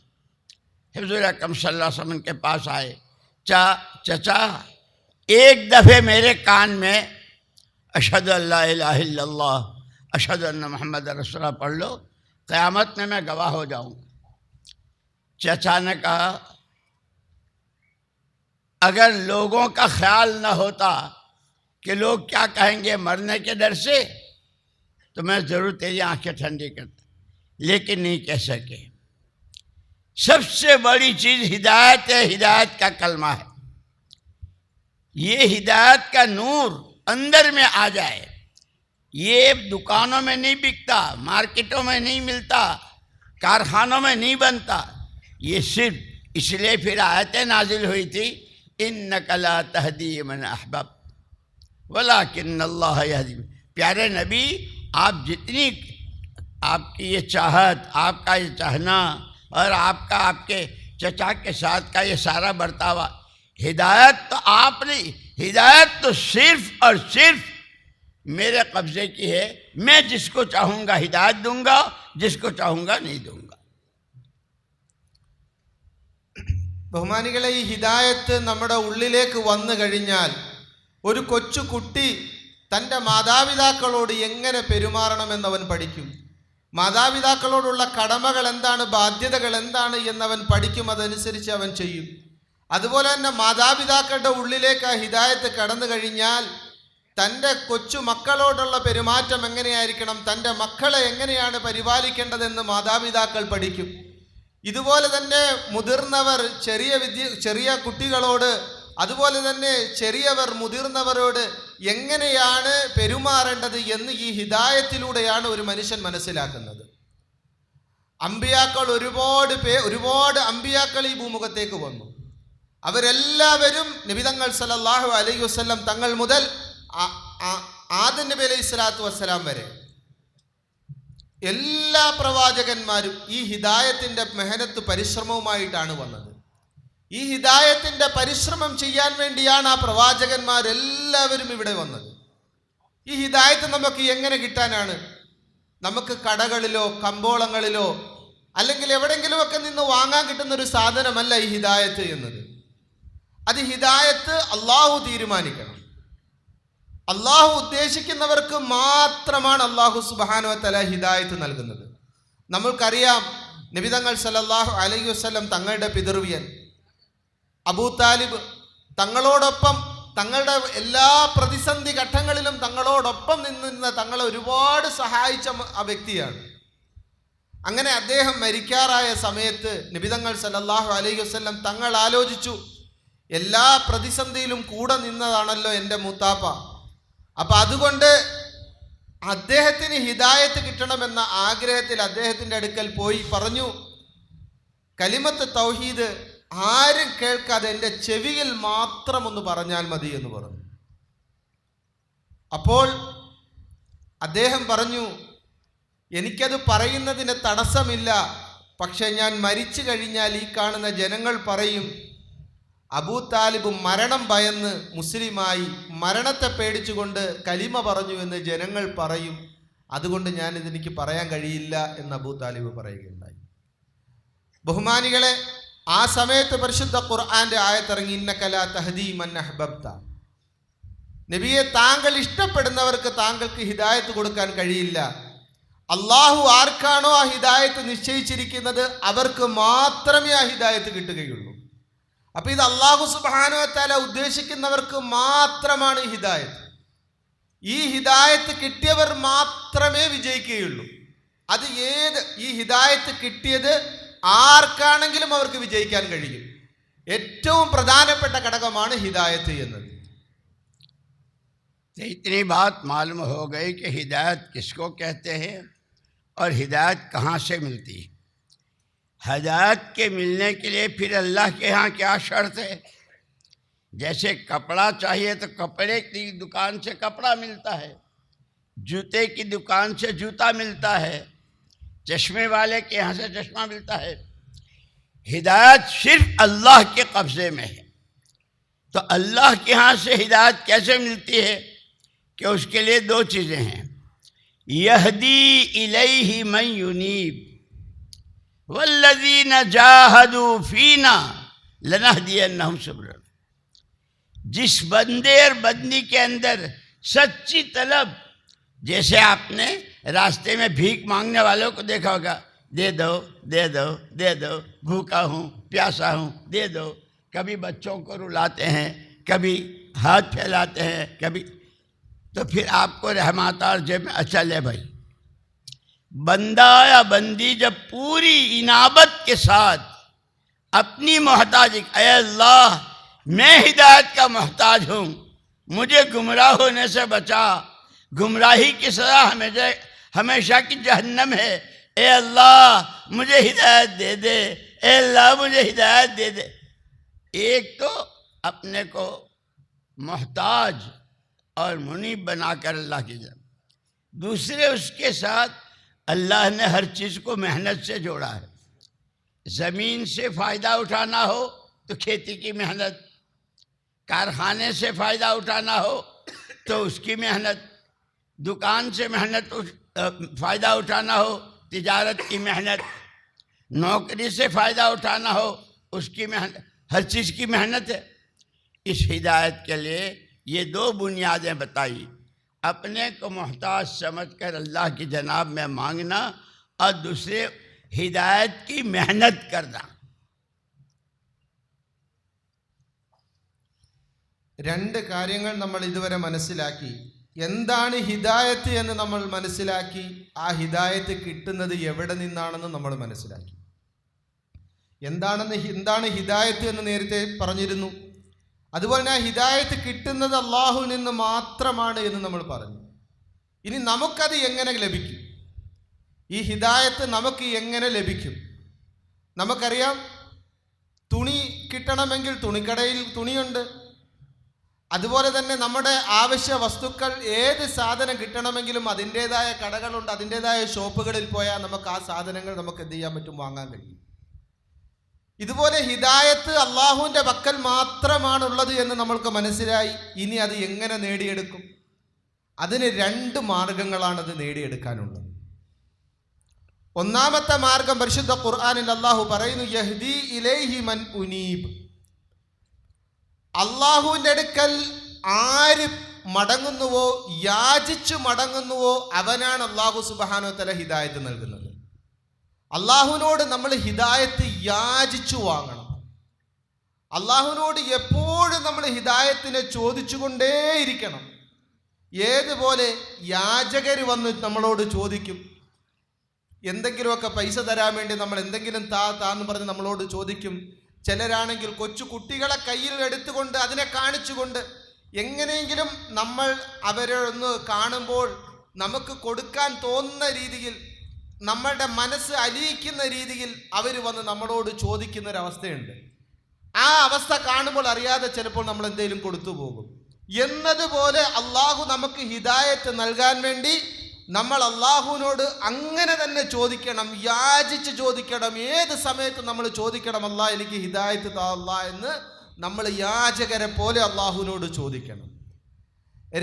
हुज़ूर अकरम सल्लल्लाहु अलैहि वसल्लम के पास आए, चचा एक दफ़े मेरे कान में अशहदु अल्ला इलाहा इल्लल्लाह अशहदु अन्न मुहम्मद रसूलुल्लाह पढ़ लो, क़यामत में मैं गवाह हो जाऊँगा। चचा ने कहा, अगर लोगों का ख्याल न होता कि लोग क्या कहेंगे मरने के डर से, तो मैं ज़रूर तेरी आंखें ठंडी करता, लेकिन नहीं कह सके। सबसे बड़ी चीज़ हिदायत है, हिदायत का कलमा है। ये हिदायत का नूर अंदर में आ जाए। ये दुकानों में नहीं बिकता, मार्केटों में नहीं मिलता, कारखानों में नहीं बनता। ये सिर्फ इसलिए फिर आयतें नाजिल हुई थी, इन्नका ला तहदी मन अहबब वलाकिन्नल्लाह यहदी। प्यारे नबी, आप जितनी आपकी ये चाहत, आपका ये चाहना और आपका आपके चचा के साथ का ये सारा बर्तावा, हिदायत तो आप नहीं, हिदायत तो सिर्फ और सिर्फ मेरे कब्ज़े की है। मैं जिसको चाहूँगा हिदायत दूंगा, जिसको चाहूँगा नहीं दूंगा। ബഹുമാനികളെ, ഈ ഹിദായത്ത് നമ്മുടെ ഉള്ളിലേക്ക് വന്നു കഴിഞ്ഞാൽ ഒരു കൊച്ചു കുട്ടി തൻ്റെ മാതാപിതാക്കളോട് എങ്ങനെ പെരുമാറണമെന്ന് അവൻ പഠിക്കും. മാതാപിതാക്കളോടുള്ള കടമകൾ എന്താണ്, ബാധ്യതകൾ എന്താണ് എന്നവൻ പഠിക്കും. അതനുസരിച്ച് അവൻ ചെയ്യും. അതുപോലെ തന്നെ മാതാപിതാക്കളുടെ ഉള്ളിലേക്ക് ആ ഹിദായത്ത് കടന്നു കഴിഞ്ഞാൽ തൻ്റെ കൊച്ചു മക്കളോടുള്ള പെരുമാറ്റം എങ്ങനെയായിരിക്കണം, തൻ്റെ മക്കളെ എങ്ങനെയാണ് പരിപാലിക്കേണ്ടതെന്ന് മാതാപിതാക്കൾ പഠിക്കും. ഇതുപോലെ തന്നെ മുതിർന്നവർ ചെറിയ കുട്ടികളോട്, അതുപോലെ തന്നെ ചെറിയവർ മുതിർന്നവരോട് എങ്ങനെയാണ് പെരുമാറേണ്ടത് എന്ന് ഈ ഹിദായത്തിലൂടെയാണ് ഒരു മനുഷ്യൻ മനസ്സിലാക്കുന്നത്. അമ്പിയാക്കൾ ഒരുപാട് അമ്പിയാക്കൾ ഈ ഭൂമുഖത്തേക്ക് വന്നു. അവരെല്ലാവരും നബിതങ്ങൾ സല്ലല്ലാഹു അലൈഹി വസല്ലം തങ്ങൾ മുതൽ ആദം നബി അലൈഹി സ്വലാത്തു വസ്സലാം വരെ എല്ലാ പ്രവാചകന്മാരും ഈ ഹിദായത്തിൻ്റെ മെഹനത്ത് പരിശ്രമവുമായിട്ടാണ് വന്നത്. ഈ ഹിദായത്തിൻ്റെ പരിശ്രമം ചെയ്യാൻ വേണ്ടിയാണ് ആ പ്രവാചകന്മാരെല്ലാവരും ഇവിടെ വന്നത്. ഈ ഹിദായത്ത് നമുക്ക് എങ്ങനെ കിട്ടാനാണ്? നമുക്ക് കടകളിലോ കമ്പോളങ്ങളിലോ അല്ലെങ്കിൽ എവിടെയെങ്കിലുമൊക്കെ നിന്ന് വാങ്ങാൻ കിട്ടുന്ന ഒരു സാധനമല്ല ഈ ഹിദായത്ത് എന്നത്. അത് ഹിദായത്ത് അള്ളാഹു തീരുമാനിക്കണം. അള്ളാഹു ഉദ്ദേശിക്കുന്നവർക്ക് മാത്രമാണ് അള്ളാഹു സുബ്ഹാനഹു വ തആല ഹിദായത്ത് നൽകുന്നത്. നമ്മൾക്കറിയാം, നബിതങ്ങൾ സല്ലല്ലാഹു അലൈഹി വസല്ലം തങ്ങളുടെ പിതൃവ്യൻ അബൂ താലിബ് തങ്ങളോടൊപ്പം തങ്ങളുടെ എല്ലാ പ്രതിസന്ധി ഘട്ടങ്ങളിലും തങ്ങളോടൊപ്പം നിന്ന് തങ്ങളെ ഒരുപാട് സഹായിച്ച ആ വ്യക്തിയാണ്. അങ്ങനെ അദ്ദേഹം മരിക്കാറായ സമയത്ത് നബിതങ്ങൾ സല്ലല്ലാഹു അലൈഹി വസല്ലം തങ്ങൾ ആലോചിച്ചു, എല്ലാ പ്രതിസന്ധിയിലും കൂടെ നിന്നതാണല്ലോ എൻ്റെ മൂത്താപ്പ. അപ്പം അതുകൊണ്ട് അദ്ദേഹത്തിന് ഹിദായത്ത് കിട്ടണമെന്ന ആഗ്രഹത്തിൽ അദ്ദേഹത്തിൻ്റെ അടുക്കൽ പോയി പറഞ്ഞു, കലിമത്ത് തൗഹീദ് ആരും കേൾക്കാതെ എൻ്റെ ചെവിയിൽ മാത്രം ഒന്ന് പറഞ്ഞാൽ മതി എന്ന് പറഞ്ഞു. അപ്പോൾ അദ്ദേഹം പറഞ്ഞു, എനിക്കത് പറയുന്നതിന് തടസ്സമില്ല, പക്ഷെ ഞാൻ മരിച്ചു കഴിഞ്ഞാൽ ഈ കാണുന്ന ജനങ്ങൾ പറയും അബൂ താലിബ് മരണം ഭയന്ന് മുസ്ലിമായി മരണത്തെ പേടിച്ചുകൊണ്ട് കലിമ പറഞ്ഞു എന്ന് ജനങ്ങൾ പറയും. അതുകൊണ്ട് ഞാനിതെനിക്ക് പറയാൻ കഴിയില്ല എന്ന് അബൂ താലിബ് പറയുകയുണ്ടായി. ബഹുമാനികളെ, ആ സമയത്ത് പരിശുദ്ധ ഖുർആന്റെ ആയത്തിറങ്ങി, ഇന്നക ലാ തഹ്ദീ മൻ അഹ്ബബ്ത. നബിയെ, താങ്കൾ ഇഷ്ടപ്പെടുന്നവർക്ക് താങ്കൾക്ക് ഹിദായത്ത് കൊടുക്കാൻ കഴിയില്ല. അള്ളാഹു ആർക്കാണോ ആ ഹിദായത്ത് നിശ്ചയിച്ചിരിക്കുന്നത് അവർക്ക് മാത്രമേ ആ ഹിദായത്ത് കിട്ടുകയുള്ളൂ. അപ്പൊ ഇത് അള്ളാഹു സുബ്ഹാനഹു വ തആല ഉദ്ദേശിക്കുന്നവർക്ക് മാത്രമാണ് ഈ ഹിദായത്ത്. ഈ ഹിദായത്ത് കിട്ടിയവർ മാത്രമേ വിജയിക്കുകയുള്ളൂ. അത് ഈ ഹിദായത്ത് കിട്ടിയത് ആർക്കാണെങ്കിലും അവർക്ക് വിജയിക്കാൻ കഴിയും. ഏറ്റവും പ്രധാനപ്പെട്ട ഘടകമാണ് ഹിദായത്ത് എന്നത്. इतनी बात मालूम हो गई कि हिदायत किसको कहते हैं और हिदायत कहाँ से मिलती है। हिदायत के मिलने के लिए फिर अल्लाह के यहाँ क्या शर्त है? जैसे कपड़ा चाहिए तो कपड़े की दुकान से कपड़ा मिलता है, जूते की दुकान से जूता मिलता है, चश्मे वाले के यहाँ से चश्मा मिलता है। हिदायत सिर्फ अल्लाह के कब्ज़े में है। तो अल्लाह के यहाँ से हिदायत कैसे मिलती है? कि उसके लिए दो चीज़ें हैं, यहदी इलैहि मन युनीब वल्लज़ीना जाहदू फीना लनहदियन्नहुम सुबुलना। जिस बंदे और बंदी के अंदर सच्ची तलब, जैसे आपने रास्ते में भीख मांगने वालों को देखा होगा, दे दो दे दो दे दो, भूखा हूँ प्यासा हूँ दे दो। कभी बच्चों को रुलाते हैं, कभी हाथ फैलाते हैं, कभी तो फिर आपको रहमत और जेब में अच्छा ले भाई। बंदा या बंदी जब पूरी इनाबत के साथ अपनी मोहताजी, ऐ अल्लाह मैं हिदायत का मोहताज हूँ, मुझे गुमराह होने से बचा, गुमराही की सज़ा हमेशा की जहन्नम है, ए अल्लाह मुझे हिदायत दे दे, ए अल्लाह मुझे हिदायत दे दे। एक तो अपने को मोहताज और मुनीब बनाकर अल्लाह की जान, दूसरे उसके साथ अल्लाह ने हर चीज़ को मेहनत से जोड़ा है। ज़मीन से फ़ायदा उठाना हो तो खेती की मेहनत, कारखाने से फ़ायदा उठाना हो तो उसकी मेहनत, दुकान से फ़ायदा उठाना हो तिजारत की मेहनत, नौकरी से फ़ायदा उठाना हो उसकी मेहनत, हर चीज़ की मेहनत है। इस हिदायत के लिए ये दो बुनियादें बताई, अपने को मोहताज समझकर अल्लाह की जनाब में मांगना और दूसरे हिदायत की मेहनत करना। രണ്ട് കാര്യങ്ങൾ നമ്മൾ ഇതുവരെ മനസ്സിലാക്കി. എന്താണ് ഹിദായത്ത് എന്ന് നമ്മൾ മനസ്സിലാക്കി. ആ ഹിദായത്ത് കിട്ടുന്നത് എവിടെ നിന്നാണെന്ന് നമ്മൾ മനസ്സിലാക്കി. എന്താണ് ഹിദായത്ത് എന്ന് നേരത്തെ പറഞ്ഞിരുന്നു. അതുപോലെ തന്നെ ഹിദായത്ത് കിട്ടുന്നത് അള്ളാഹുവിൽ നിന്ന് മാത്രമാണ് എന്ന് നമ്മൾ പറഞ്ഞു. ഇനി നമുക്കത് എങ്ങനെ ലഭിക്കും? ഈ ഹിദായത്ത് നമുക്ക് എങ്ങനെ ലഭിക്കും? നമുക്കറിയാം, തുണി കിട്ടണമെങ്കിൽ തുണിക്കടയിൽ തുണിയുണ്ട്. അതുപോലെ തന്നെ നമ്മുടെ ആവശ്യ വസ്തുക്കൾ, ഏത് സാധനം കിട്ടണമെങ്കിലും അതിൻ്റേതായ കടകളുണ്ട്, അതിൻ്റേതായ ഷോപ്പുകളിൽ പോയാൽ നമുക്ക് ആ സാധനങ്ങൾ നമുക്ക് എന്ത് ചെയ്യാൻ പറ്റും? വാങ്ങാൻ കഴിയും. ഇതുപോലെ ഹിദായത്ത് അള്ളാഹുവിൻ്റെ പക്കൽ മാത്രമാണുള്ളത് എന്ന് നമ്മൾക്ക് മനസ്സിലായി. ഇനി അത് എങ്ങനെ നേടിയെടുക്കും? അതിന് രണ്ട് മാർഗങ്ങളാണത് നേടിയെടുക്കാനുള്ളത്. ഒന്നാമത്തെ മാർഗം പരിശുദ്ധ ഖുർആനിൽ അള്ളാഹു പറയുന്നു, യഹ്ദി ഇലൈഹി മൻ ഉനീബ്. അള്ളാഹുവിൻ്റെ അടുക്കൽ ആര് മടങ്ങുന്നുവോ, യാചിച്ചു മടങ്ങുന്നുവോ, അവനാണ് അള്ളാഹു സുബ്ഹാനഹു വ തആല ഹിദായത്ത് നൽകുന്നത്. അള്ളാഹുവിനോട് നമ്മൾ ഹിദായത്ത് യാചിച്ചു വാങ്ങണം. അള്ളാഹുവിനോട് എപ്പോഴും നമ്മൾ ഹിദായത്തിനെ ചോദിച്ചുകൊണ്ടേയിരിക്കണം. ഏതുപോലെ യാചകർ വന്ന് നമ്മളോട് ചോദിക്കും, എന്തെങ്കിലുമൊക്കെ പൈസ തരാൻ വേണ്ടി നമ്മൾ എന്തെങ്കിലും താന്ന് പറഞ്ഞ് നമ്മളോട് ചോദിക്കും. ചിലരാണെങ്കിൽ കൊച്ചു കുട്ടികളെ കയ്യിൽ എടുത്തുകൊണ്ട് അതിനെ കാണിച്ചുകൊണ്ട് എങ്ങനെയെങ്കിലും നമ്മൾ അവരെ ഒന്ന് കാണുമ്പോൾ നമുക്ക് കൊടുക്കാൻ തോന്നുന്ന രീതിയിൽ, നമ്മളുടെ മനസ്സ് അലിയിക്കുന്ന രീതിയിൽ അവർ വന്ന് നമ്മളോട് ചോദിക്കുന്നൊരവസ്ഥയുണ്ട്. ആ അവസ്ഥ കാണുമ്പോൾ അറിയാതെ ചിലപ്പോൾ നമ്മൾ എന്തെങ്കിലും കൊടുത്തു പോകും. എന്നതുപോലെ അള്ളാഹു നമുക്ക് ഹിദായത്ത് നൽകാൻ വേണ്ടി നമ്മൾ അള്ളാഹുവിനോട് അങ്ങനെ തന്നെ ചോദിക്കണം, യാചിച്ച് ചോദിക്കണം. ഏത് സമയത്ത് നമ്മൾ ചോദിക്കണം, അള്ളാഹ് എനിക്ക് ഹിദായത്ത് താ അല്ലാഹ് എന്ന് നമ്മൾ യാചകരെ പോലെ അള്ളാഹുവിനോട് ചോദിക്കണം.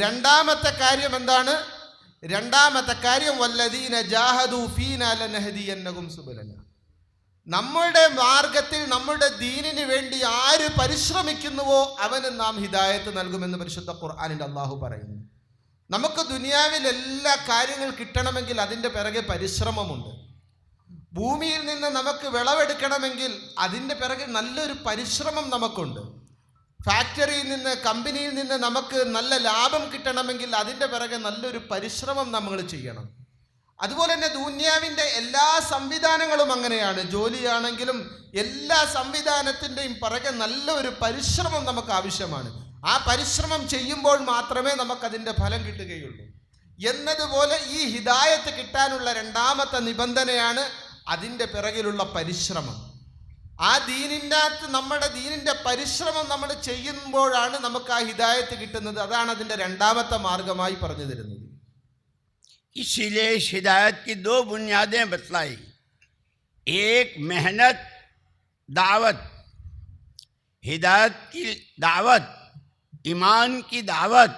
രണ്ടാമത്തെ കാര്യം എന്താണ്? രണ്ടാമത്തെ കാര്യം വല്ലദീന ജാഹദു ഫീനാ ലനഹദിയന്നഹും സുബലന. നമ്മളുടെ മാർഗത്തിൽ, നമ്മുടെ ദീനിന് വേണ്ടി ആര് പരിശ്രമിക്കുന്നുവോ അവന് നാം ഹിദായത്ത് നൽകുമെന്ന് പരിശുദ്ധ ഖുർആനിൽ അള്ളാഹു പറയുന്നു. നമുക്ക് ദുനിയാവിൽ എല്ലാ കാര്യങ്ങൾ കിട്ടണമെങ്കിൽ അതിൻ്റെ പിറകെ പരിശ്രമമുണ്ട്. ഭൂമിയിൽ നിന്ന് നമുക്ക് വിളവെടുക്കണമെങ്കിൽ അതിൻ്റെ പിറകെ നല്ലൊരു പരിശ്രമം നമുക്കുണ്ട്. ഫാക്ടറിയിൽ നിന്ന്, കമ്പനിയിൽ നിന്ന് നമുക്ക് നല്ല ലാഭം കിട്ടണമെങ്കിൽ അതിൻ്റെ പിറകെ നല്ലൊരു പരിശ്രമം നമ്മൾ ചെയ്യണം. അതുപോലെ തന്നെ ദുനിയാവിൻ്റെ എല്ലാ സംവിധാനങ്ങളും അങ്ങനെയാണ്. ജോലിയാണെങ്കിലും എല്ലാ സംവിധാനത്തിൻ്റെയും പിറകെ നല്ലൊരു പരിശ്രമം നമുക്ക് ആവശ്യമാണ്. ആ പരിശ്രമം ചെയ്യുമ്പോൾ മാത്രമേ നമുക്കതിൻ്റെ ഫലം കിട്ടുകയുള്ളൂ. എന്നതുപോലെ ഈ ഹിദായത്ത് കിട്ടാനുള്ള രണ്ടാമത്തെ നിബന്ധനയാണ് അതിൻ്റെ പിറകിലുള്ള പരിശ്രമം. ആ ദീനിനകത്ത് നമ്മുടെ ദീനിൻ്റെ പരിശ്രമം നമ്മൾ ചെയ്യുമ്പോഴാണ് നമുക്ക് ആ ഹിദായത്ത് കിട്ടുന്നത്. അതാണ് അതിൻ്റെ രണ്ടാമത്തെ മാർഗമായി പറഞ്ഞു തരുന്നത്. इसीलिए इस हिदायत की दो बुनियादें बतलाई, एक मेहनत, दावत। हिदायत की दावत, ईमान की दावत।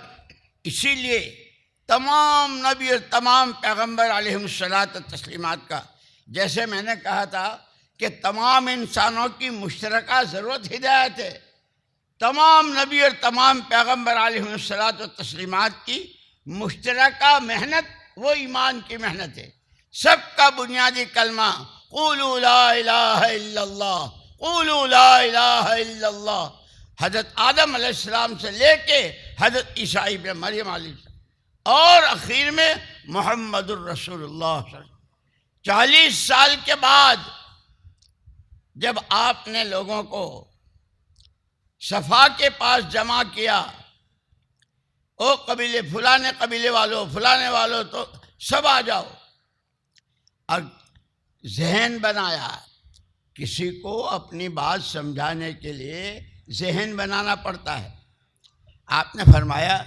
इसीलिए तमाम नबी और तमाम पैगंबर अलैहिस्सलात व तस्लीमात का, जैसे मैंने कहा था कि तमाम इंसानों की मुश्तरका ज़रूरत हिदायत है। तमाम नबी और तमाम पैगंबर अलैहिस्सलात व तस्लीमात की मुश्तरका मेहनत वो ईमान की मेहनत है। सबका बुनियादी कलमा क़ूलू ला इलाहा इल्लल्लाह, क़ूलू ला इलाहा इल्लल्लाह। हज़रत आदम अलैहिस्सलाम से लेके हज़रत ईसा इब्न मरियम अलैहिस्सलाम और आखिर में मुहम्मदुर रसूलुल्लाह 40 साल के बाद जब आपने लोगों को सफ़ा के पास जमा किया, ओ कबीले, फलाने कबीले वालों, फलाने वालों, तो सब आ जाओ, और जहन बनाया। किसी को अपनी बात समझाने के लिए जहन बनाना पड़ता है। आपने फरमाया,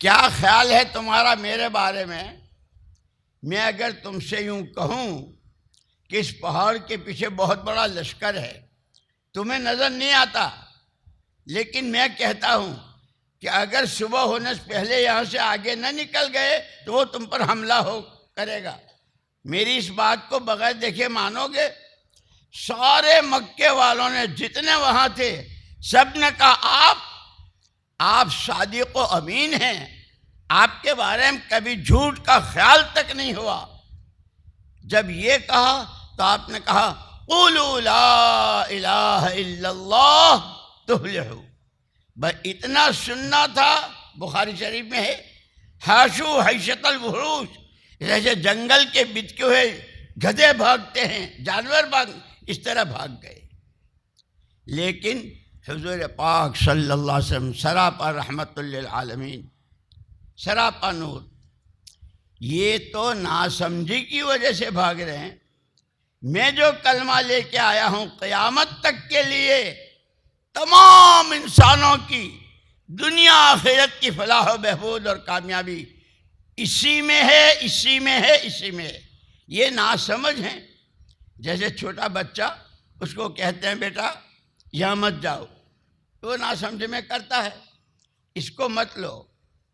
क्या ख्याल है तुम्हारा मेरे बारे में? मैं अगर तुमसे यूँ कहूँ कि इस पहाड़ के पीछे बहुत बड़ा लश्कर है, तुम्हें नज़र नहीं आता, लेकिन मैं कहता हूँ कि अगर सुबह होने से पहले यहाँ से आगे न निकल गए तो वो तुम पर हमला करेगा। मेरी इस बात को बगैर देखे मानोगे? سارے مکے والوں نے جتنے وہاں تھے سب نے کہا آپ صادق و امین ہیں، آپ کے بارے میں کبھی جھوٹ کا خیال تک نہیں ہوا۔ جب یہ کہا تو آپ نے کہا قولوا لا الہ الا اللہ تفلحوا۔ بس اتنا سننا تھا، بخاری شریف میں ہے، حاشو حیشت الوحوش، جیسے جنگل کے بتکے ہوئے گدھے بھاگتے ہیں، جانور بھاگ، اس طرح بھاگ گئے۔ لیکن حضور پاک صلی اللہ علیہ وسلم سراپا رحمت للعالمین، سراپا نور، یہ تو ناسمجھی کی وجہ سے بھاگ رہے ہیں۔ میں جو کلمہ لے کے آیا ہوں قیامت تک کے لیے تمام انسانوں کی دنیا آخرت کی فلاح و بہبود اور کامیابی اسی میں ہے، اسی میں ہے، اسی میں ہے۔ یہ ناسمجھ ہیں۔ جیسے چھوٹا بچہ، اس کو کہتے ہیں بیٹا یہاں مت جاؤ، تو وہ ناسمجھ میں کرتا ہے، اس کو مت لو،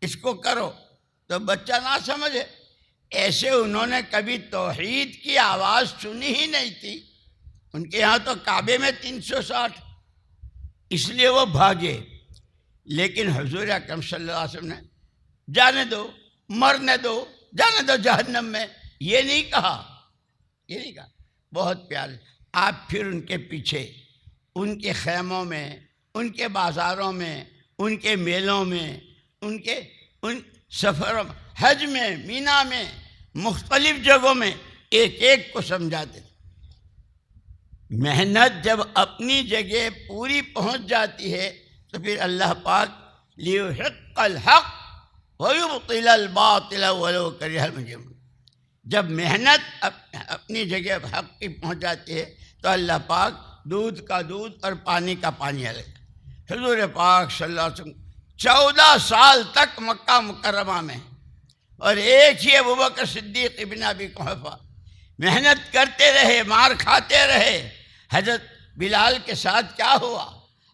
اس کو کرو، تو بچہ ناسمجھ ہے۔ ایسے انہوں نے کبھی توحید کی آواز سنی ہی نہیں تھی، ان کے ہاں تو کعبے میں 360، اس لیے وہ بھاگے۔ لیکن حضور اکرم صلی اللہ علیہ وسلم نے جانے دو، مرنے دو، جانے دو جہنم میں، یہ نہیں کہا، یہ نہیں کہا۔ بہت پیارے۔ آپ پھر ان کے پیچھے، ان کے خیموں میں، ان کے بازاروں میں، ان کے میلوں میں، ان سفروں میں، حج میں، مینا میں، مختلف جگہوں میں ایک ایک کو سمجھاتے تھے۔ محنت جب اپنی جگہ پوری پہنچ جاتی ہے تو پھر اللہ پاک لیحق الحق ویبطل الباطل ولو کرہ المجرمون، جب محنت اپنی جگہ حق کی پہنچ جاتی ہے تو اللہ پاک دودھ کا دودھ اور پانی کا پانی لگا۔ حضور پاک صلی اللہ علیہ وسلم 14 سال تک مکہ مکرمہ میں، اور ایک ہی ابوبکر صدیق ابن ابی قحافہ محنت کرتے رہے، مار کھاتے رہے۔ حضرت بلال کے ساتھ کیا ہوا،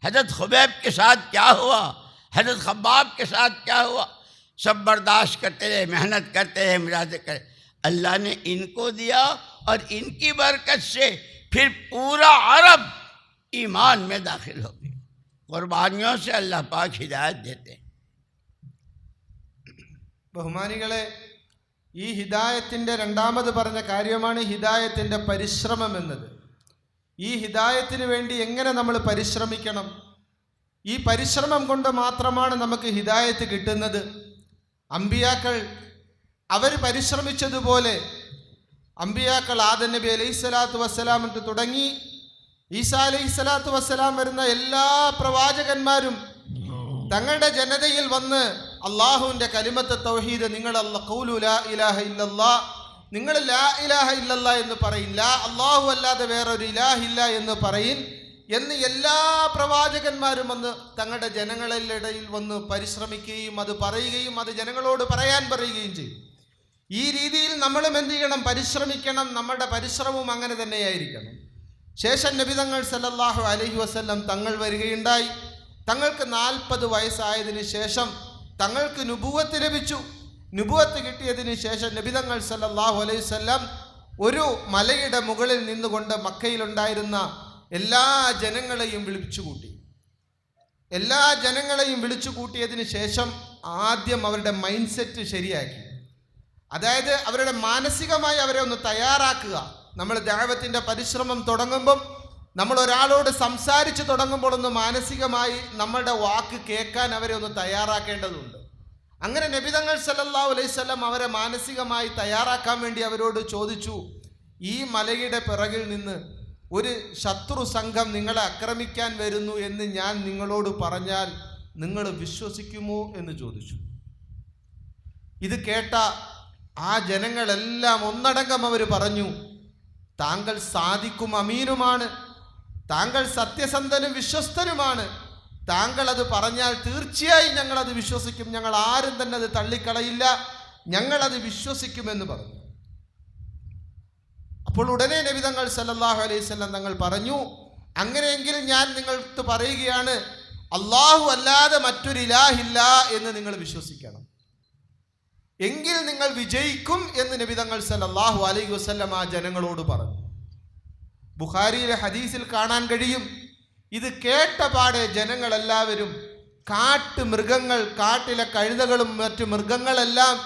حضرت خبیب کے ساتھ کیا ہوا، حضرت خباب کے ساتھ کیا ہوا، سب برداشت کرتے رہے، محنت کرتے رہے، مجاہدے کرے۔ اللہ نے ان کو دیا، اور ان کی برکت سے پھر پورا عرب ایمان میں داخل ہو گئی۔ قربانیوں سے اللہ پاک ہدایت دیتے ہیں۔ ബഹുമാനികളെ, ഈ ഹിദായത്തിൻ്റെ രണ്ടാമത് പറഞ്ഞ കാര്യമാണ് ഹിദായത്തിൻ്റെ പരിശ്രമം എന്നത്. ഈ ഹിദായത്തിന് വേണ്ടി എങ്ങനെ നമ്മൾ പരിശ്രമിക്കണം, ഈ പരിശ്രമം കൊണ്ട് മാത്രമാണ് നമുക്ക് ഹിദായത്ത് കിട്ടുന്നത്. അമ്പിയാക്കൾ അവർ പരിശ്രമിച്ചതുപോലെ അമ്പിയാക്കൾ ആദം നബി അലൈഹിസ്സലാത്തു വസ്സലാം തൊട്ട് തുടങ്ങി ഈസാ അലൈഹിസ്സലാത്തു വസ്സലാം വരുന്ന എല്ലാ പ്രവാചകന്മാരും തങ്ങളുടെ ജനതയിൽ വന്ന് അള്ളാഹുവിൻ്റെ കലിമത്ത് തൗഹീദ്, നിങ്ങൾ ഖൗലു ലാ ഇലാഹ ഇല്ലല്ലാ, നിങ്ങൾ ലാ ഇലാഹ ഇല്ലല്ലാ എന്ന് പറയും, ലാ അള്ളാഹു അല്ലാതെ വേറൊരു ഇലാഹില്ല എന്ന് പറയും എന്ന് എല്ലാ പ്രവാചകന്മാരും വന്ന് തങ്ങളുടെ ജനങ്ങളിടയിൽ വന്ന് പരിശ്രമിക്കുകയും അത് പറയുകയും അത് ജനങ്ങളോട് പറയാൻ പറയുകയും ചെയ്യും. ഈ രീതിയിൽ നമ്മളും എന്ത് ചെയ്യണം? പരിശ്രമിക്കണം. നമ്മുടെ പരിശ്രമവും അങ്ങനെ തന്നെയായിരിക്കണം. ശേഷം നബി തങ്ങൾ സല്ലല്ലാഹു അലൈഹി വസല്ലം തങ്ങൾ വരികയുണ്ടായി. തങ്ങൾക്ക് 40 വയസ്സായതിന് ശേഷം തങ്ങൾക്ക് നുബുവത്ത് ലഭിച്ചു. നുബുവത്ത് കിട്ടിയതിന് ശേഷം നബി തങ്ങൾ സല്ലല്ലാഹു അലൈഹി വസല്ലം ഒരു മലയുടെ മുകളിൽ നിന്നുകൊണ്ട് മക്കയിലുണ്ടായിരുന്ന എല്ലാ ജനങ്ങളെയും വിളിച്ചുകൂട്ടി. എല്ലാ ജനങ്ങളെയും വിളിച്ചു കൂട്ടിയതിന് ശേഷം ആദ്യം അവരുടെ മൈൻഡ് സെറ്റ് ശരിയാക്കി. അതായത് അവരുടെ മാനസികമായി അവരെ ഒന്ന് തയ്യാറാക്കുക. നമ്മൾ ദഅവത്തിൻ്റെ പരിശ്രമം തുടങ്ങുമ്പം, നമ്മൾ ഒരാളോട് സംസാരിച്ച് തുടങ്ങുമ്പോൾ ഒന്ന് മാനസികമായി നമ്മളുടെ വാക്ക് കേൾക്കാൻ അവരെ ഒന്ന് തയ്യാറാക്കേണ്ടതുണ്ട്. അങ്ങനെ നബി തങ്ങൾ സല്ലല്ലാഹു അലൈഹി വസല്ലം അവരെ മാനസികമായി തയ്യാറാക്കാൻ വേണ്ടി അവരോട് ചോദിച്ചു, ഈ മലയുടെ പിറകിൽ നിന്ന് ഒരു ശത്രു സംഘം നിങ്ങളെ ആക്രമിക്കാൻ വരുന്നു എന്ന് ഞാൻ നിങ്ങളോട് പറഞ്ഞാൽ നിങ്ങൾ വിശ്വസിക്കുമോ എന്ന് ചോദിച്ചു. ഇത് കേട്ട ആ ജനങ്ങളെല്ലാം ഒന്നടങ്കം അവർ പറഞ്ഞു, താങ്കൾ സാദിക്കും അമീനുമാണ്, താങ്കൾ സത്യസന്ധനും വിശ്വസ്തനുമാണ്, താങ്കൾ അത് പറഞ്ഞാൽ തീർച്ചയായും ഞങ്ങളത് വിശ്വസിക്കും, ഞങ്ങൾ ആരും തന്നെ അത് തള്ളിക്കളയില്ല, ഞങ്ങളത് വിശ്വസിക്കുമെന്ന് പറഞ്ഞു. അപ്പോൾ ഉടനെ നബി തങ്ങൾ സല്ലല്ലാഹു അലൈഹി വസല്ലം തങ്ങൾ പറഞ്ഞു, അങ്ങനെയെങ്കിൽ ഞാൻ നിങ്ങൾക്ക് പറയുകയാണ്, അല്ലാഹു അല്ലാതെ മറ്റൊരു ഇലാഹില്ല എന്ന് നിങ്ങൾ വിശ്വസിക്കണം, എങ്കിൽ നിങ്ങൾ വിജയിക്കും എന്ന് നബി തങ്ങൾ സല്ലല്ലാഹു അലൈഹി വസല്ലം ആ ജനങ്ങളോട് പറഞ്ഞു. ബുഖാരിയിലെ ഹദീസിൽ കാണാൻ കഴിയും. ഇത് കേട്ട പാടെ ജനങ്ങളെല്ലാവരും മൃഗങ്ങൾ, കാട്ടിലെ കഴുതകളും മറ്റു മൃഗങ്ങളെല്ലാം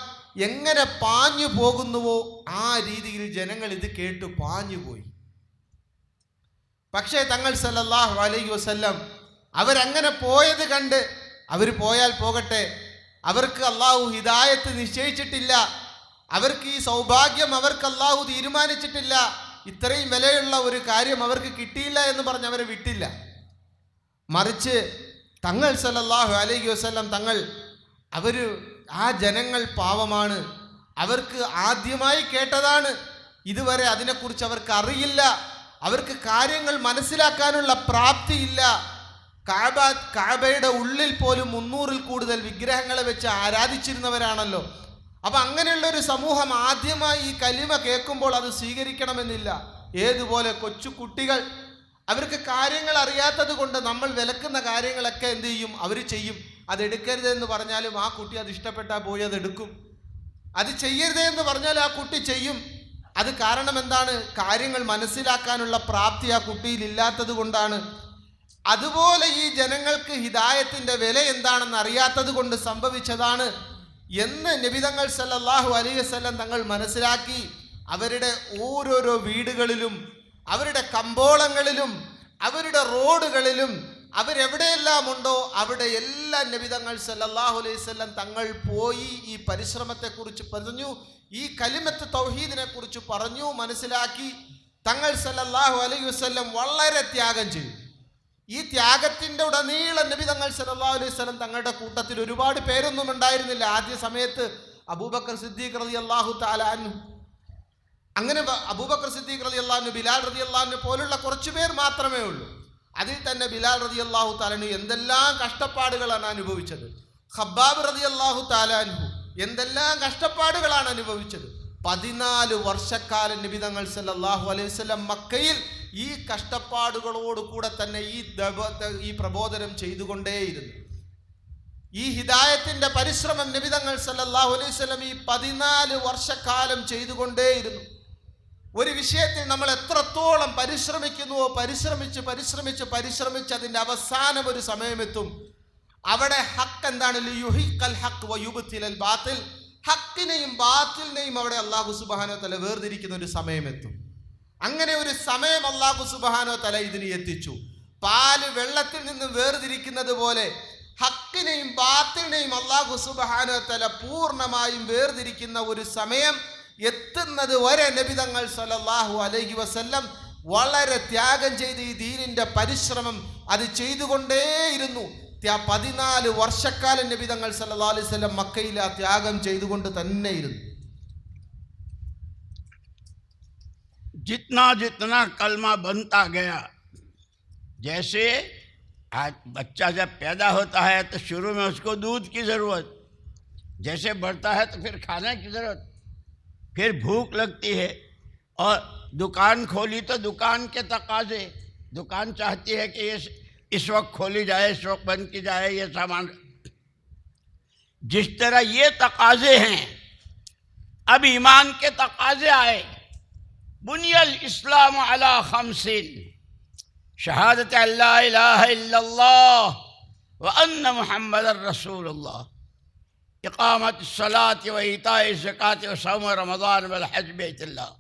എങ്ങനെ പാഞ്ഞു പോകുന്നുവോ ആ രീതിയിൽ ജനങ്ങൾ ഇത് കേട്ട് പാഞ്ഞുപോയി. പക്ഷേ തങ്ങൾ സല്ലല്ലാഹു അലൈഹി വസല്ലം അവരങ്ങനെ പോയത് കണ്ട് അവർ പോയാൽ പോകട്ടെ, അവർക്ക് അള്ളാഹു ഹിദായത്ത് നിശ്ചയിച്ചിട്ടില്ല, അവർക്ക് ഈ സൗഭാഗ്യം അവർക്ക് അള്ളാഹു തീരുമാനിച്ചിട്ടില്ല, ഇത്രയും വിലയുള്ള ഒരു കാര്യം അവർക്ക് കിട്ടിയില്ല എന്ന് പറഞ്ഞ് അവരെ വിട്ടില്ല. മറിച്ച് തങ്ങൾ സല്ലല്ലാഹു അലൈഹി വസല്ലം ആ ജനങ്ങൾ പാവമാണ്, അവർക്ക് ആദ്യമായി കേട്ടതാണ്, ഇതുവരെ അതിനെക്കുറിച്ച് അവർക്ക് അറിയില്ല, അവർക്ക് കാര്യങ്ങൾ മനസ്സിലാക്കാനുള്ള പ്രാപ്തിയില്ല. കാബയുടെ ഉള്ളിൽ പോലും 300-ൽ കൂടുതൽ വിഗ്രഹങ്ങളെ വെച്ച് ആരാധിച്ചിരുന്നവരാണല്ലോ. അപ്പം അങ്ങനെയുള്ള ഒരു സമൂഹം ആദ്യമായി ഈ കലിമ കേൾക്കുമ്പോൾ അത് സ്വീകരിക്കണമെന്നില്ല. ഏതുപോലെ കൊച്ചു കുട്ടികൾ, അവർക്ക് കാര്യങ്ങൾ അറിയാത്തത് കൊണ്ട് നമ്മൾ വിലക്കുന്ന കാര്യങ്ങളൊക്കെ എന്ത് ചെയ്യും, അവർ ചെയ്യും. അതെടുക്കരുതെന്ന് പറഞ്ഞാലും ആ കുട്ടി അത് ഇഷ്ടപ്പെട്ടാൽ പോയി അതെടുക്കും. അത് ചെയ്യരുതെന്ന് പറഞ്ഞാൽ ആ കുട്ടി ചെയ്യും. അത് കാരണം എന്താണ്? കാര്യങ്ങൾ മനസ്സിലാക്കാനുള്ള പ്രാപ്തി ആ കുട്ടിയിൽ ഇല്ലാത്തത് കൊണ്ടാണ്. അതുപോലെ ഈ ജനങ്ങൾക്ക് ഹിദായത്തിൻ്റെ വില എന്താണെന്ന് അറിയാത്തത് കൊണ്ട് സംഭവിച്ചതാണ് എന്ന് നബി തങ്ങൾ സല്ലല്ലാഹു അലൈഹി വസല്ലം തങ്ങൾ മനസ്സിലാക്കി. അവരുടെ ഓരോരോ വീടുകളിലും അവരുടെ കമ്പോളങ്ങളിലും അവരുടെ റോഡുകളിലും അവരെവിടെയെല്ലാം ഉണ്ടോ അവിടെ എല്ലാം നബി തങ്ങൾ സല്ലല്ലാഹു അലൈഹി വസല്ലം തങ്ങൾ പോയി ഈ പരിശ്രമത്തെക്കുറിച്ച് പറഞ്ഞു, ഈ കലിമത്ത് തൗഹീദിനെ കുറിച്ച് പറഞ്ഞു, മനസ്സിലാക്കി. തങ്ങൾ സല്ലല്ലാഹു അലൈഹി വസല്ലം വളരെ ത്യാഗം ചെയ്തു. ഈ ത്യാഗത്തിൻ്റെ ഉടനീളം നബി തങ്ങൾ സല്ലല്ലാഹു അലൈഹി വസല്ലം തങ്ങളുടെ കൂട്ടത്തിൽ ഒരുപാട് പേരൊന്നും ഉണ്ടായിരുന്നില്ല. ആദ്യ സമയത്ത് അബൂബക്കർ സിദ്ദീഖ് റളിയല്ലാഹു തആല അൻഹു, അങ്ങനെ അബൂബക്കർ സിദ്ദീഖ് റളിയല്ലാഹു അൻഹു, ബിലാൽ റളിയല്ലാഹു അൻഹു പോലുള്ള കുറച്ചു പേർ മാത്രമേ ഉള്ളൂ. അതിൽ തന്നെ ബിലാൽ റളിയല്ലാഹു തആല അൻഹു എന്തെല്ലാം കഷ്ടപ്പാടുകളാണ് അനുഭവിച്ചത്. ഖബ്ബാബ് റളിയല്ലാഹു തആല അൻഹു എന്തെല്ലാം കഷ്ടപ്പാടുകളാണ് അനുഭവിച്ചത്. 14 വർഷക്കാലം നബി തങ്ങൾ സല്ലല്ലാഹു അലൈഹി വസല്ലം മക്കയിൽ ഈ കഷ്ടപ്പാടുകളോട് കൂടെ തന്നെ ഈ പ്രബോധനം ചെയ്തുകൊണ്ടേയിരുന്നു. ഈ ഹിദായത്തിന്റെ പരിശ്രമം നബി തങ്ങൾ സല്ലല്ലാഹു അലൈഹി വസല്ലം ഈ 14 വർഷക്കാലം ചെയ്തുകൊണ്ടേയിരുന്നു. ഒരു വിഷയത്തിൽ നമ്മൾ എത്രത്തോളം പരിശ്രമിക്കുന്നുവോ, പരിശ്രമിച്ച് അതിൻ്റെ അവസാനം ഒരു സമയമെത്തും. അവിടെ ഹക്ക് എന്താണ്? ലിയുഹിഖൽ ഹഖ് വയുബ്തിലൽ ബാത്തിൽ. ഹക്കിനെയും ബാത്തിലിനെയും അവിടെ അല്ലാഹു സുബ്ഹാനഹു വ തആല വേർതിരിക്കുന്ന ഒരു സമയമെത്തും. അങ്ങനെ ഒരു സമയം അല്ലാഹു സുബ്ഹാനഹു വ തആല ഇതിന് എത്തിച്ചു. പാല് വെള്ളത്തിൽ നിന്നും വേർതിരിക്കുന്നത് പോലെ ഹക്കിനെയും ബാത്തിലിനെയും അല്ലാഹു സുബ്ഹാനഹു വ തആല പൂർണ്ണമായും വേർതിരിക്കുന്ന ഒരു സമയം എത്തുന്നത് വരെ നബി തങ്ങൾ സല്ലല്ലാഹു അലൈഹി വസല്ലം വളരെ ത്യാഗം ചെയ്ത് ഈ ദീനിന്റെ പരിശ്രമം അത് ചെയ്തുകൊണ്ടേയിരുന്നു. 14 വർഷക്കാലം നബി തങ്ങൾ സല്ലല്ലാഹു അലൈഹി വസല്ലം മക്കയിൽ ആ ത്യാഗം ചെയ്തുകൊണ്ട് തന്നെ ഇരുന്നു. जितना जितना कलमा बनता गया, जैसे आज बच्चा जब पैदा होता है तो शुरू में उसको दूध की ज़रूरत, जैसे बढ़ता है तो फिर खाने की ज़रूरत, फिर भूख लगती है और दुकान खोली तो दुकान के तकाजे, दुकान चाहती है कि ये इस वक्त खोली जाए, इस वक्त बंद की जाए, ये सामान। जिस तरह ये तकाजे हैं, अब ईमान के तकाजे आए। बुनियल इस्लाम अला खमसिन, शहादत अल्ला इलाहा इल्लल्लाह व अन्न मुहम्मदर रसूलुल्लाह, इक़ामत सलात व इताए ज़कात व सौम रमज़ान वल हज बैतुल्लाह।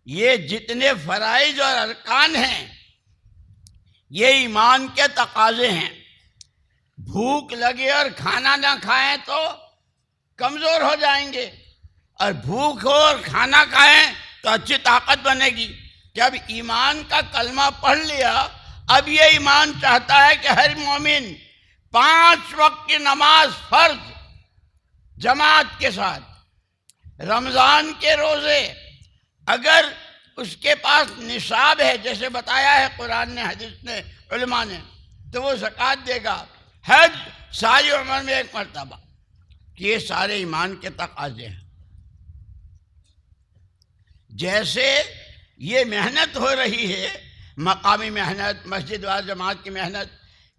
ये जितने फ़राइज़ और अरकान हैं ये ईमान के तकाज़े हैं। भूख लगे और खाना ना खाएं तो कमज़ोर हो जाएंगे, और भूख हो और खाना खाएं तो अच्छी ताकत बनेगी। जब ईमान का कलमा पढ़ लिया, अब ये ईमान चाहता है कि हर मोमिन 5 वक्त की नमाज फ़र्ज जमात के साथ, रमज़ान के रोज़े अगर उसके पास निसाब है, जैसे बताया है कुरान ने, हदीस ने, उलमा ने, तो वो ज़कात देगा। हज सारी उम्र में 1 मरतबा। ये सारे ईमान के तकाज़े हैं। जैसे ये मेहनत हो रही है, मकामी मेहनत, मस्जिद व जमात की मेहनत,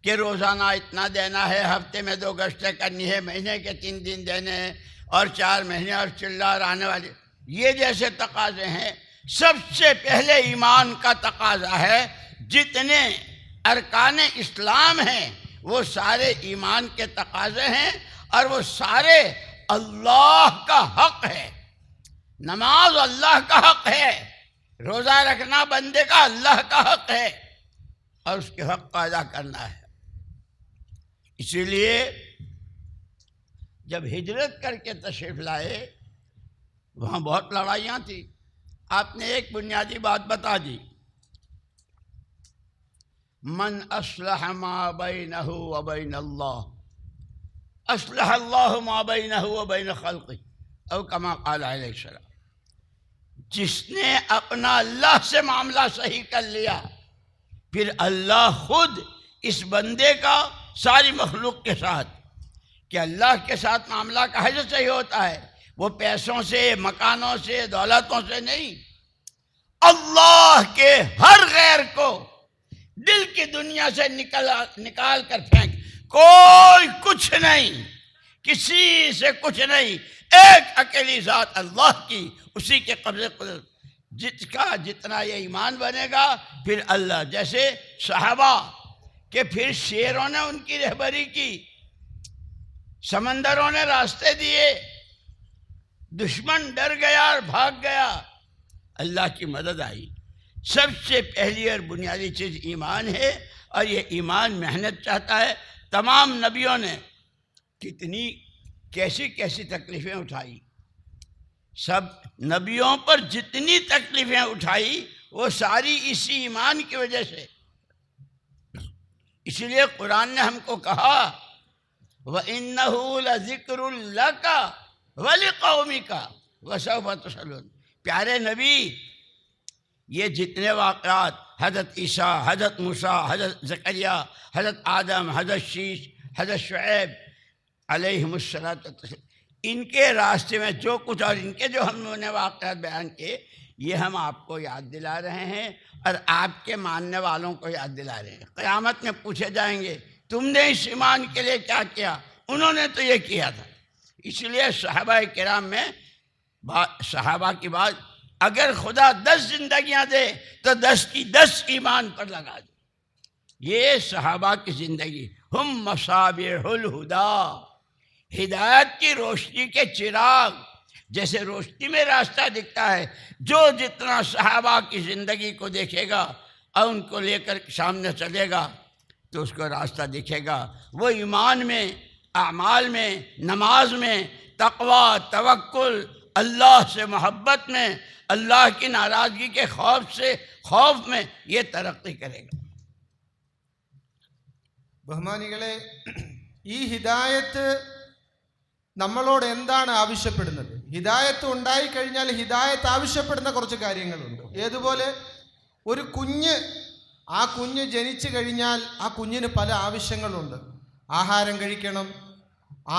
कि रोज़ाना इतना देना है, हफ्ते में 2 गश्तें करनी है, महीने के 3 दिन देने हैं, और 4 महीने और चिल्ला आने वाले, ये जैसे तकाज़े हैं, سب سے پہلے ایمان کا تقاضا ہے جتنے ارکان اسلام ہیں وہ سارے ایمان کے تقاضے ہیں اور وہ سارے اللہ کا حق ہے. نماز اللہ کا حق ہے، روزہ رکھنا بندے کا اللہ کا حق ہے اور اس کے حق کا ادا کرنا ہے. اسی لیے جب ہجرت کر کے تشریف لائے وہاں بہت لڑائیاں تھیں. آپ نے ایک بنیادی بات بتا دی، من اصلح ما بینہ و بین اللہ اصلح اللہ ما بینہ و بین خلقہ او کما قال علیہ السلام. جس نے اپنا اللہ سے معاملہ صحیح کر لیا پھر اللہ خود اس بندے کا ساری مخلوق کے ساتھ، کہ اللہ کے ساتھ معاملہ کیسے صحیح ہوتا ہے؟ وہ پیسوں سے، مکانوں سے، دولتوں سے نہیں، اللہ کے ہر غیر کو دل کی دنیا سے نکال کر پھینک. کوئی کچھ نہیں، کسی سے کچھ نہیں، ایک اکیلی ذات اللہ کی، اسی کے قبضے قدرت. جس کا جتنا یہ ایمان بنے گا پھر اللہ، جیسے صحابہ کہ پھر شیروں نے ان کی رہبری کی، سمندروں نے راستے دیے، دشمن ڈر گیا اور بھاگ گیا، اللہ کی مدد آئی. سب سے پہلی اور بنیادی چیز ایمان ہے، اور یہ ایمان محنت چاہتا ہے. تمام نبیوں نے کتنی کیسی تکلیفیں اٹھائی، سب نبیوں پر جتنی تکلیفیں اٹھائی وہ ساری اسی ایمان کی وجہ سے. اس لیے قرآن نے ہم کو کہا وَإِنَّهُ لَذِكْرٌ لَكَ وَلِقَوْمِكَ وَسَوْفَ تُسْأَلُونَ. پیارے نبی، یہ جتنے واقعات حضرت عیسیٰ، حضرت موسیٰ، حضرت زکریا، حضرت آدم، حضرت شیش، حضرت شعیب علیہم السلام، ان کے راستے میں جو کچھ اور ان کے جو ہم نے واقعات بیان کیے یہ ہم آپ کو یاد دلا رہے ہیں اور آپ کے ماننے والوں کو یاد دلا رہے ہیں. قیامت میں پوچھے جائیں گے تم نے اس ایمان کے لیے کیا کیا؟ انہوں نے تو یہ کیا تھا. اس لیے صحابہ کرام میں صحابہ کی بات، اگر خدا 10 زندگیاں دے تو 10 کی 10 ایمان پر لگا دے. یہ صحابہ کی زندگی، ہم مصابیح الہدیٰ، ہدایت کی روشنی کے چراغ. جیسے روشنی میں راستہ دکھتا ہے، جو جتنا صحابہ کی زندگی کو دیکھے گا اور ان کو لے کر سامنے چلے گا تو اس کو راستہ دکھے گا. وہ ایمان میں، اعمال میں، نماز میں، تقوی، توکل، اللہ سے محبت میں، اللہ کی ناراضگی کے خوف میں یہ ترقی کرے گا. ബഹുമാനികളെ, ഈ ഹിദായത്ത് നമ്മളോട് എന്താണ് ആവശ്യപ്പെടുന്നത്? ഹിദായത്ത് ഉണ്ടായിക്കഴിഞ്ഞാൽ ഹിദായത്ത് ആവശ്യപ്പെടുന്ന കുറച്ച് കാര്യങ്ങളുണ്ട്. ഏതുപോലെ ഒരു കുഞ്ഞ്, ആ കുഞ്ഞ് ജനിച്ചു കഴിഞ്ഞാൽ ആ കുഞ്ഞിന് പല ആവശ്യങ്ങളുണ്ട്. ആഹാരം കഴിക്കണം,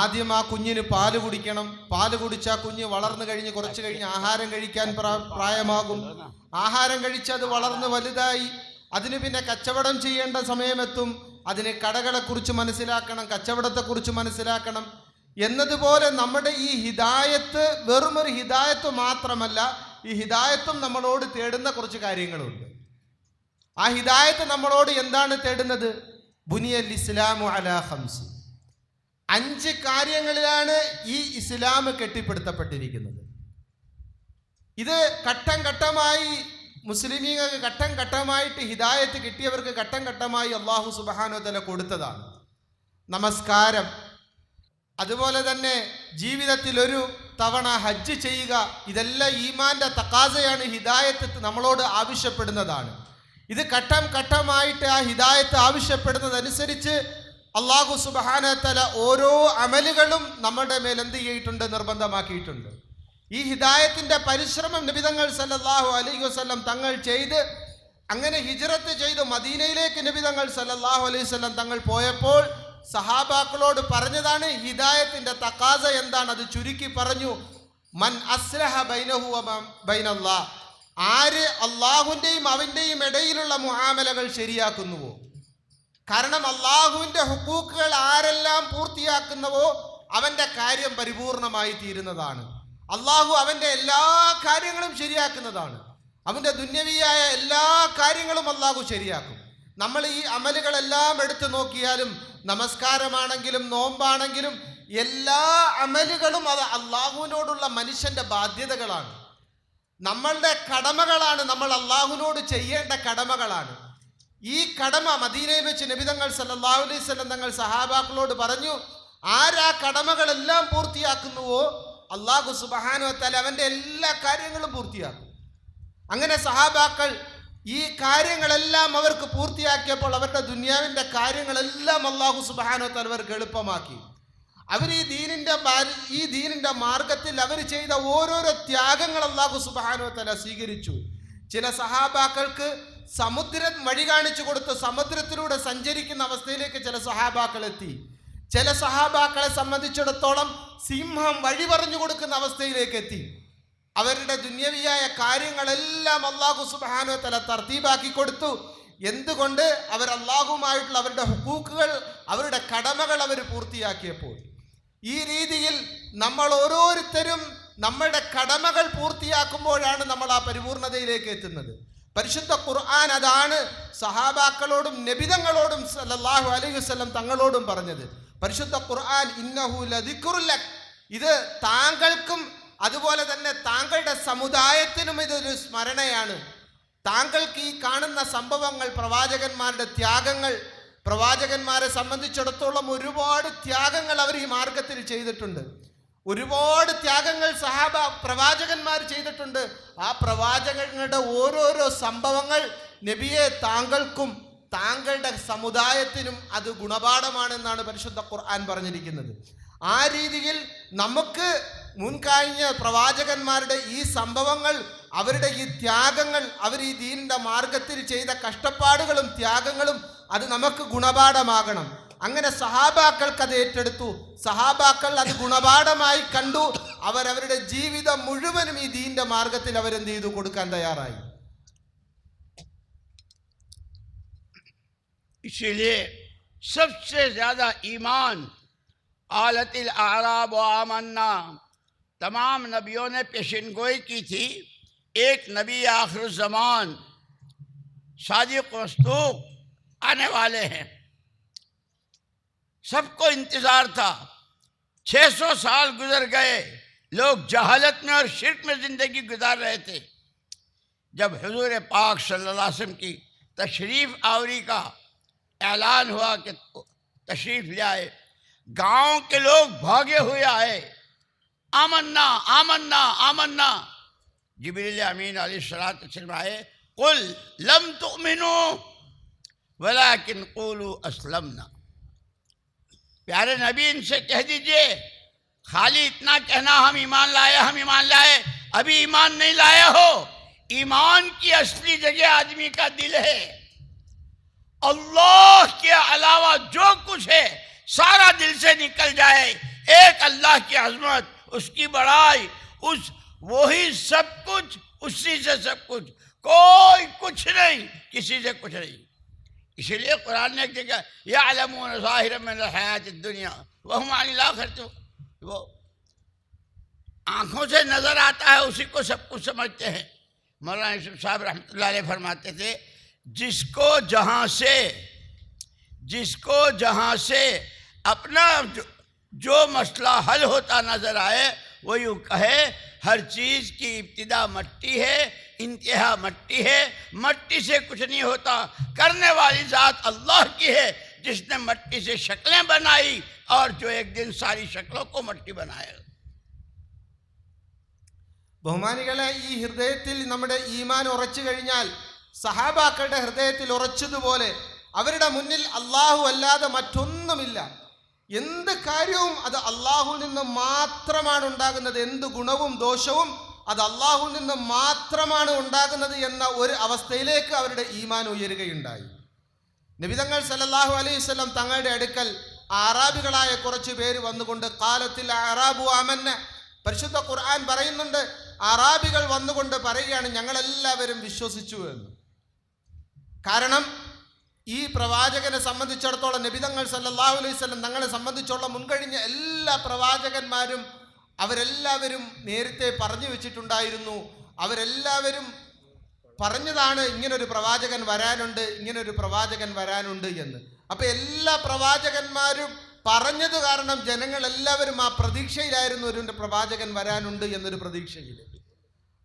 ആദ്യം ആ കുഞ്ഞിന് പാല് കുടിക്കണം, പാല് കുടിച്ച ആ കുഞ്ഞ് വളർന്നു കഴിഞ്ഞ് കുറച്ച് കഴിഞ്ഞ് ആഹാരം കഴിക്കാൻ പ്രായമാകും. ആഹാരം കഴിച്ച് അത് വളർന്ന് വലുതായി അതിന് പിന്നെ കച്ചവടം ചെയ്യേണ്ട സമയമെത്തും. അതിന് കടകളെക്കുറിച്ച് മനസ്സിലാക്കണം, കച്ചവടത്തെക്കുറിച്ച് മനസ്സിലാക്കണം. എന്നതുപോലെ നമ്മുടെ ഈ ഹിദായത്ത് വെറും ഒരു ഹിദായത്ത് മാത്രമല്ല, ഈ ഹിദായത്തും നമ്മളോട് തേടുന്ന കുറച്ച് കാര്യങ്ങളുണ്ട്. ആ ഹിദായത്ത് നമ്മളോട് എന്താണ് തേടുന്നത്? ബുനിയൽ ഇസ്ലാമു അലാ ഖംസ്, 5 കാര്യങ്ങളിലാണ് ഈ ഇസ്ലാം കെട്ടിപ്പടുത്തപ്പെട്ടിരിക്കുന്നത്. ഇത് ഘട്ടം ഘട്ടമായി മുസ്ലിമീങ്ങൾക്ക് ഘട്ടം ഘട്ടമായിട്ട് ഹിദായത്ത് കിട്ടിയവർക്ക് ഘട്ടം ഘട്ടമായി അല്ലാഹു സുബ്ഹാനഹു വ തആല കൊടുത്തതാണ്. നമസ്കാരം, അതുപോലെ തന്നെ ജീവിതത്തിൽ ഒരു തവണ ഹജ്ജ് ചെയ്യുക, ഇതെല്ലാം ഈമാന്റെ തഖാസയാണ്, ഹിദായത്ത് നമ്മളോട് ആവശ്യപ്പെടുന്നതാണ്. ഇത് ഘട്ടം ഘട്ടമായിട്ട് ആ ഹിദായത്ത് ആവശ്യപ്പെടുന്നതനുസരിച്ച് അല്ലാഹു സുബ്ഹാനഹു വ തആല ഓരോ അമലുകളും നമ്മുടെ മേൽ എന്ത് ചെയ്തിട്ടുണ്ട്? നിർബന്ധമാക്കിയിട്ടുണ്ട്. ഈ ഹിദായത്തിന്റെ പരിശ്രമം നബി തങ്ങൾ സല്ലല്ലാഹു അലൈഹി വസല്ലം തങ്ങൾ ചെയ്ത്, അങ്ങനെ ഹിജ്റത്ത് ചെയ്ത് മദീനയിലേക്ക് നബി തങ്ങൾ സല്ലല്ലാഹു അലൈഹി വസല്ലം തങ്ങൾ പോയപ്പോൾ സഹാബാക്കളോട് പറഞ്ഞതാണ് ഹിദായത്തിന്റെ തഖാസ എന്താണ്. അത് ചുരുക്കി പറഞ്ഞു, മൻ അസ്ലഹ ബൈനഹു വ ബൈനല്ലാഹ്, ആര് അള്ളാഹുവിൻ്റെയും അവൻ്റെയും ഇടയിലുള്ള മുആമലകൾ ശരിയാക്കുന്നുവോ. കാരണം അള്ളാഹുവിൻ്റെ ഹുക്കൂക്കുകൾ ആരെല്ലാം പൂർത്തിയാക്കുന്നുവോ അവൻ്റെ കാര്യം പരിപൂർണമായി തീരുന്നതാണ്. അള്ളാഹു അവൻ്റെ എല്ലാ കാര്യങ്ങളും ശരിയാക്കുന്നതാണ്. അവൻ്റെ ദുന്യവിയായ എല്ലാ കാര്യങ്ങളും അള്ളാഹു ശരിയാക്കും. നമ്മൾ ഈ അമലുകളെല്ലാം എടുത്തു നോക്കിയാലും, നമസ്കാരമാണെങ്കിലും നോമ്പാണെങ്കിലും എല്ലാ അമലുകളും അത് അള്ളാഹുവിനോടുള്ള മനുഷ്യൻ്റെ ബാധ്യതകളാണ്, നമ്മളുടെ കടമകളാണ്, നമ്മൾ അള്ളാഹുവിനോട് ചെയ്യേണ്ട കടമകളാണ്. ഈ കടമ മദീനയിൽ വെച്ച് നബി തങ്ങൾ സല്ലല്ലാഹു അലൈഹി വസല്ലം തങ്ങൾ സഹാബാക്കളോട് പറഞ്ഞു, ആരാ കടമകളെല്ലാം പൂർത്തിയാക്കുന്നുവോ അള്ളാഹു സുബ്ഹാനഹു വ തആല അവൻ്റെ എല്ലാ കാര്യങ്ങളും പൂർത്തിയാക്കും. അങ്ങനെ സഹാബാക്കൾ ഈ കാര്യങ്ങളെല്ലാം അവർക്ക് പൂർത്തിയാക്കിയപ്പോൾ അവരുടെ ദുനിയാവിൻ്റെ കാര്യങ്ങളെല്ലാം അള്ളാഹു സുബ്ഹാനഹു വ തആല അവർക്ക് എളുപ്പമാക്കി. അവർ ഈ ദീനിൻ്റെ മാർഗത്തിൽ അവർ ചെയ്ത ഓരോരോ ത്യാഗങ്ങൾ അള്ളാഹു സുബ്ഹാനഹു വ തആല സ്വീകരിച്ചു. ചില സഹാബാക്കൾക്ക് സമുദ്രം വഴി കാണിച്ചു കൊടുത്ത് സമുദ്രത്തിലൂടെ സഞ്ചരിക്കുന്ന അവസ്ഥയിലേക്ക് ചില സഹാബാക്കൾ എത്തി. ചില സഹാബാക്കളെ സംബന്ധിച്ചിടത്തോളം സിംഹം വഴി പറഞ്ഞു കൊടുക്കുന്ന അവസ്ഥയിലേക്ക് എത്തി. അവരുടെ ദുന്യവിയായ കാര്യങ്ങളെല്ലാം അള്ളാഹു സുബ്ഹാനഹു വ തആല തർത്തീബാക്കി കൊടുത്തു. എന്തുകൊണ്ട്? അവർ അള്ളാഹുമായിട്ടുള്ള അവരുടെ ഹുക്കൂക്കുകൾ, അവരുടെ കടമകൾ അവർ പൂർത്തിയാക്കിയപ്പോൾ. ഈ രീതിയിൽ നമ്മൾ ഓരോരുത്തരും നമ്മളുടെ കടമകൾ പൂർത്തിയാക്കുമ്പോഴാണ് നമ്മൾ ആ പരിപൂർണതയിലേക്ക് എത്തുന്നത്. പരിശുദ്ധ ഖുർആൻ അതാണ് സഹാബാക്കളോടും നബിതങ്ങളോടും സല്ലല്ലാഹു അലൈഹി വസല്ലം തങ്ങളോടും പറഞ്ഞത്. പരിശുദ്ധ ഖുർആൻ ഇന്നഹു ലദിക്റുൻ ലക്, ഇത് താങ്കൾക്കും അതുപോലെ തന്നെ താങ്കളുടെ സമുദായത്തിനും ഇതൊരു സ്മരണയാണ്. താങ്കൾക്ക് ഈ കാണുന്ന സംഭവങ്ങൾ, പ്രവാചകന്മാരുടെ ത്യാഗങ്ങൾ, പ്രവാചകന്മാരെ സംബന്ധിച്ചിടത്തോളം ഒരുപാട് ത്യാഗങ്ങൾ അവർ ഈ മാർഗത്തിൽ ചെയ്തിട്ടുണ്ട്. ഒരുപാട് ത്യാഗങ്ങൾ പ്രവാചകന്മാർ ചെയ്തിട്ടുണ്ട്. ആ പ്രവാചകങ്ങളുടെ ഓരോരോ സംഭവങ്ങൾ നബിയെ താങ്കൾക്കും താങ്കളുടെ സമുദായത്തിനും അത് ഗുണപാഠമാണെന്നാണ് പരിശുദ്ധ ഖുർആൻ പറഞ്ഞിരിക്കുന്നത്. ആ രീതിയിൽ നമുക്ക് മുൻകഴിഞ്ഞ പ്രവാചകന്മാരുടെ ഈ സംഭവങ്ങൾ, അവരുടെ ഈ ത്യാഗങ്ങൾ, അവർ ഈ ദീനിൻ്റെ മാർഗത്തിൽ ചെയ്ത കഷ്ടപ്പാടുകളും ത്യാഗങ്ങളും അത് നമുക്ക് ഗുണപാഠമാകണം. അങ്ങനെ സഹാബാക്കൾക്ക് അത് ഏറ്റെടുത്തു. സഹാബാക്കൾ അത് ഗുണപാഠമായി കണ്ടു. അവരവരുടെ ജീവിതം മുഴുവനും ഈ ദീനിന്റെ മാർഗത്തിൽ അവരെന്ത് ചെയ്തു കൊടുക്കാൻ തയ്യാറായി. इसीलिए सबसे ज़्यादा ईमान आलतिल आराब व आमन्ना, तमाम नबियों ने पेशेनगोई की थी. एक नबी आखिर ज़मान सादिक़ मस्दूक़ आने वाले हैं. सबको इंतज़ार था. 600 साल गुजर गए, लोग जहालत में और शिर्क में ज़िंदगी गुजार रहे थे. जब हुज़ूर पाक सल्लल्लाहु अलैहि वसल्लम की तशरीफ़ आवरी का ऐलान हुआ कि तशरीफ़ ले आए, गांव के लोग भागे हुए आए, आमन्ना आमन्ना आमन्ना. जिब्रील अमीन अलैहिस्सलातु वस्सलाम आए, कुल लम तुमिनु वलाकिन क़ूलू अस्लमना. प्यारे नबी, इनसे कह दीजिए, खाली इतना कहना हम ईमान लाए, अभी ईमान नहीं लाए हो. ईमान की असली जगह आदमी का दिल है. अल्लाह के अलावा जो कुछ है सारा दिल से निकल जाए. एक अल्लाह की अजमत, उसकी बड़ाई, वही सब कुछ, उसी से सब कुछ, कोई कुछ नहीं, किसी से कुछ नहीं. इसलिए कुरान ने एक जगह यअलमून ज़ाहिरम मिनल हयातिद दुनिया व हुम अनिल आखिरति, वो आँखों से नज़र आता है उसी को सब कुछ समझते हैं. मौलाना यूसुफ साहब रहमतुल्लाह अलैह फरमाते थे, जिसको जहाँ से अपना जो मसला हल होता नजर आए वो यूँ कहे, हर चीज़ की इब्तिदा मट्टी है, इंतहा मट्टी है, मट्टी से कुछ नहीं होता. करने वाली ज़ात अल्लाह की है, जिसने मट्टी से शक्लें बनाई और जो एक दिन सारी शक्लों को मट्टी बनाएगा. ബഹുമാനികളെ, ഈ ഹൃദയത്തിൽ നമ്മുടെ ഈമാൻ ഉറച്ചു കഴിഞ്ഞാൽ സഹാബാക്കളുടെ ഹൃദയത്തിൽ ഉറച്ചതുപോലെ അവരുടെ മുന്നിൽ അള്ളാഹു അല്ലാതെ മറ്റൊന്നുമില്ല. എന്ത് കാര്യവും അത് അള്ളാഹുവിൽ നിന്ന് മാത്രമാണ് ഉണ്ടാകുന്നത്. എന്ത് ഗുണവും ദോഷവും അത് അള്ളാഹുവിൽ നിന്ന് മാത്രമാണ് ഉണ്ടാകുന്നത് എന്ന ഒരു അവസ്ഥയിലേക്ക് അവരുടെ ഈമാൻ ഉയരുകയുണ്ടായി. നബിതങ്ങൾ സല്ലല്ലാഹു അലൈഹി വസല്ലം തങ്ങളുടെ അടുക്കൽ ആറാബികളായ കുറച്ച് പേര് വന്നുകൊണ്ട് ഖാലത്തിൽ അറാബു ആമന്ന, പരിശുദ്ധ ഖുർആൻ പറയുന്നുണ്ട്, അറാബികൾ വന്നുകൊണ്ട് പറയുകയാണ്, ഞങ്ങളെല്ലാവരും വിശ്വസിച്ചു എന്ന്. കാരണം ഈ പ്രവാചകനെ സംബന്ധിച്ചിടത്തോളം, നബിതങ്ങൾ സല്ലല്ലാഹു അലൈഹി വസല്ലം തങ്ങളെ സംബന്ധിച്ചോളം മുൻകഴിഞ്ഞ എല്ലാ പ്രവാചകന്മാരും അവരെല്ലാവരും നേരത്തെ പറഞ്ഞു വെച്ചിട്ടുണ്ടായിരുന്നു. അവരെല്ലാവരും പറഞ്ഞതാണ് ഇങ്ങനൊരു പ്രവാചകൻ വരാനുണ്ട്, ഇങ്ങനൊരു പ്രവാചകൻ വരാനുണ്ട് എന്ന്. അപ്പൊ എല്ലാ പ്രവാചകന്മാരും പറഞ്ഞത് കാരണം ജനങ്ങൾ എല്ലാവരും ആ പ്രതീക്ഷയിലായിരുന്നു, ഒരു പ്രവാചകൻ വരാനുണ്ട് എന്നൊരു പ്രതീക്ഷയിൽ.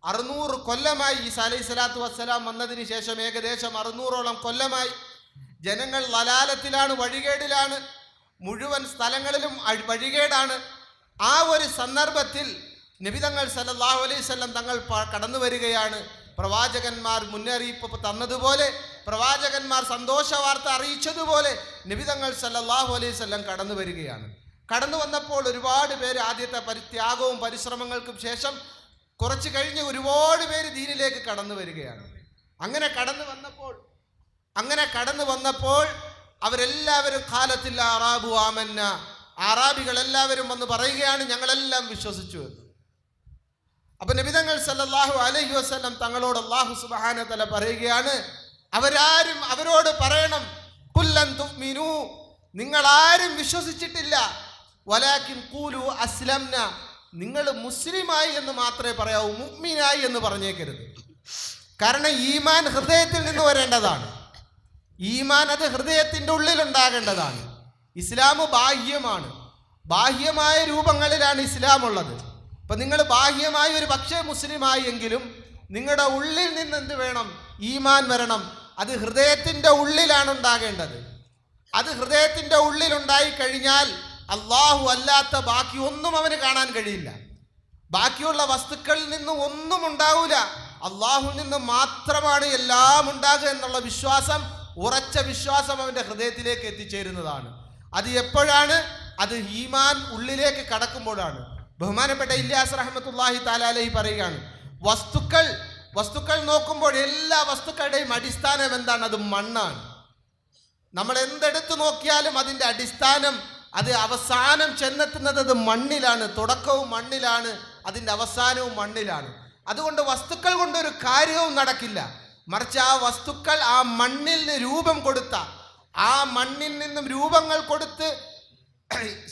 600 കൊല്ലമായി ഈസാ അലൈഹി സ്വലാത്തു വസ്സലാം വന്നതിന് ശേഷം ഏകദേശം 600ഓളം കൊല്ലമായി ജനങ്ങൾ ലലാലത്തിലാണ്, വഴികേടിലാണ്, മുഴുവൻ സ്ഥലങ്ങളിലും വഴികേടാണ്. ആ ഒരു സന്ദർഭത്തിൽ നബിതങ്ങൾ സല്ലല്ലാഹു അലൈഹി വസല്ലം തങ്ങൾ കടന്നു വരികയാണ്. പ്രവാചകന്മാർ മുന്നറിയിപ്പ് തന്നതുപോലെ, പ്രവാചകന്മാർ സന്തോഷ വാർത്ത അറിയിച്ചതുപോലെ നബിതങ്ങൾ സല്ലല്ലാഹു അലൈഹി വസല്ലം കടന്നു വരികയാണ്. കടന്നു വന്നപ്പോൾ ഒരുപാട് പേര് ആദ്യത്തെ ത്യാഗവും പരിശ്രമങ്ങൾക്കും ശേഷം കുറച്ച് കഴിഞ്ഞ് ഒരുപാട് പേര് ദീനിലേക്ക് കടന്നു വരികയാണ്. അങ്ങനെ കടന്നു വന്നപ്പോൾ അവരെല്ലാവരും ഖാലത്തിൽ അറാബു ആമന്ന, അറാബികൾ എല്ലാവരും വന്ന് പറയുകയാണ് ഞങ്ങളെല്ലാം വിശ്വസിച്ചു എന്ന്. അപ്പൊ നബിതങ്ങൾ സല്ലല്ലാഹു അലൈഹി വസല്ലം തങ്ങളോട് അല്ലാഹു സുബ്ഹാനഹു വ തആല പറയുകയാണ്, അവരോട് പറയണം, കുല്ലൻ തുഅ്മിനൂ, നിങ്ങൾ ആരും വിശ്വസിച്ചിട്ടില്ല, വലാകിൻ ഖൂലു അസ്ലംന, നിങ്ങൾ മുസ്ലിമായി എന്ന് മാത്രമേ പറയാവൂ, മുഅ്മിനായി എന്ന് പറഞ്ഞേക്കരുത്. കാരണം ഈമാൻ ഹൃദയത്തിൽ നിന്ന് വരേണ്ടതാണ്. ഈമാൻ അത് ഹൃദയത്തിൻ്റെ ഉള്ളിലുണ്ടാകേണ്ടതാണ്. ഇസ്ലാം ബാഹ്യമാണ്, ബാഹ്യമായ രൂപങ്ങളിലാണ് ഇസ്ലാം ഉള്ളത്. അപ്പൊ നിങ്ങൾ ബാഹ്യമായി ഒരു പക്ഷേ മുസ്ലിമായി എങ്കിലും നിങ്ങളുടെ ഉള്ളിൽ നിന്ന് എന്ത് വേണം? ഈമാൻ വരണം. അത് ഹൃദയത്തിൻ്റെ ഉള്ളിലാണ് ഉണ്ടാകേണ്ടത്. അത് ഹൃദയത്തിൻ്റെ ഉള്ളിലുണ്ടായി കഴിഞ്ഞാൽ അള്ളാഹു അല്ലാത്ത ബാക്കി ഒന്നും അവന് കാണാൻ കഴിയില്ല. ബാക്കിയുള്ള വസ്തുക്കളിൽ നിന്നും ഒന്നും ഉണ്ടാവില്ല. അള്ളാഹുവിൽ നിന്ന് മാത്രമാണ് എല്ലാം ഉണ്ടാകുക എന്നുള്ള വിശ്വാസം, ഉറച്ച വിശ്വാസം അവൻ്റെ ഹൃദയത്തിലേക്ക് എത്തിച്ചേരുന്നതാണ്. അത് എപ്പോഴാണ്? അത് ഈമാൻ ഉള്ളിലേക്ക് കടക്കുമ്പോഴാണ്. ബഹുമാനപ്പെട്ട ഇല്യാസ് റഹ്മത്തുള്ളാഹി തആല അലൈഹി പറയുകയാണ്, വസ്തുക്കൾ നോക്കുമ്പോൾ എല്ലാ വസ്തുക്കളുടെയും അടിസ്ഥാനം എന്താണ്? അത് മണ്ണാണ്. നമ്മൾ എന്തെടുത്ത് നോക്കിയാലും അതിൻ്റെ അടിസ്ഥാനം, അത് അവസാനം ചെന്നെത്തുന്നത് അത് മണ്ണിലാണ്. തുടക്കവും മണ്ണിലാണ്, അതിൻ്റെ അവസാനവും മണ്ണിലാണ്. അതുകൊണ്ട് വസ്തുക്കൾ കൊണ്ടൊരു കാര്യവും നടക്കില്ല. മറിച്ച് ആ വസ്തുക്കൾ ആ മണ്ണിൽ രൂപം കൊടുത്ത, ആ മണ്ണിൽ നിന്നും രൂപങ്ങൾ കൊടുത്ത്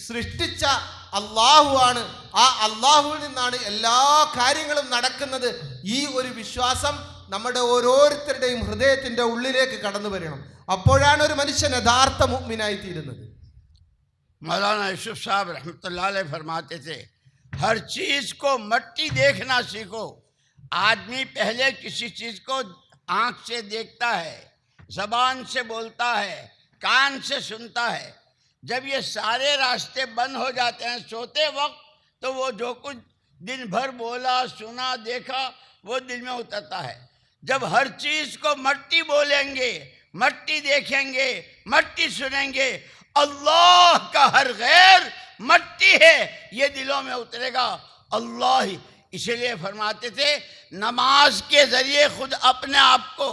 സൃഷ്ടിച്ച അള്ളാഹുവാണ്. ആ അള്ളാഹുവിൽ നിന്നാണ് എല്ലാ കാര്യങ്ങളും നടക്കുന്നത്. ഈ ഒരു വിശ്വാസം നമ്മുടെ ഓരോരുത്തരുടെയും ഹൃദയത്തിൻ്റെ ഉള്ളിലേക്ക് കടന്നു വരണം. അപ്പോഴാണ് ഒരു മനുഷ്യൻ യഥാർത്ഥ മുഅ്മിനായി തീരുന്നത്. मौलाना यूसुफ साहब रहमतुल्लाह अलैह फरमाते थे, हर चीज़ को मट्टी देखना सीखो। आदमी पहले किसी चीज़ को आँख से देखता है, ज़बान से बोलता है, कान से सुनता है। जब ये सारे रास्ते बंद हो जाते हैं सोते वक्त, तो वो जो कुछ दिन भर बोला, सुना, देखा, वो दिल में उतरता है। जब हर चीज़ को मट्टी बोलेंगे, मट्टी देखेंगे, मट्टी सुनेंगे, अल्लाह का हर गैर मट्टी है, ये दिलों में उतरेगा। अल्लाह ही, इसलिए फरमाते थे, नमाज के ज़रिए खुद अपने आप को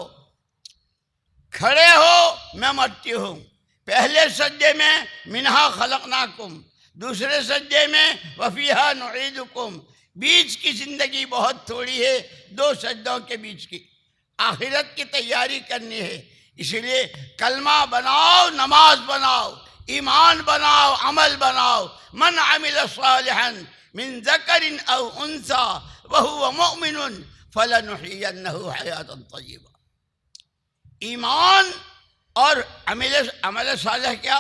खड़े हो, मैं मट्टी हूँ। पहले सज्जे में मिन्हा खलकनाकुम, दूसरे सज्जे में वफीहा नुईदुकुम। बीच की ज़िंदगी बहुत थोड़ी है, 2 सज्जों के बीच की। आखिरत की तैयारी करनी है, इसलिए कलमा बनाओ, नमाज बनाओ, ईमान बनाओ, अमल बनाओ। मन अमिल सालिहन मिन ज़करिन औ उन्सा वहुव मुमिनुन फलनुहियन्नहु हयातन तय्यबा। ईमान और अमल सालिह क्या?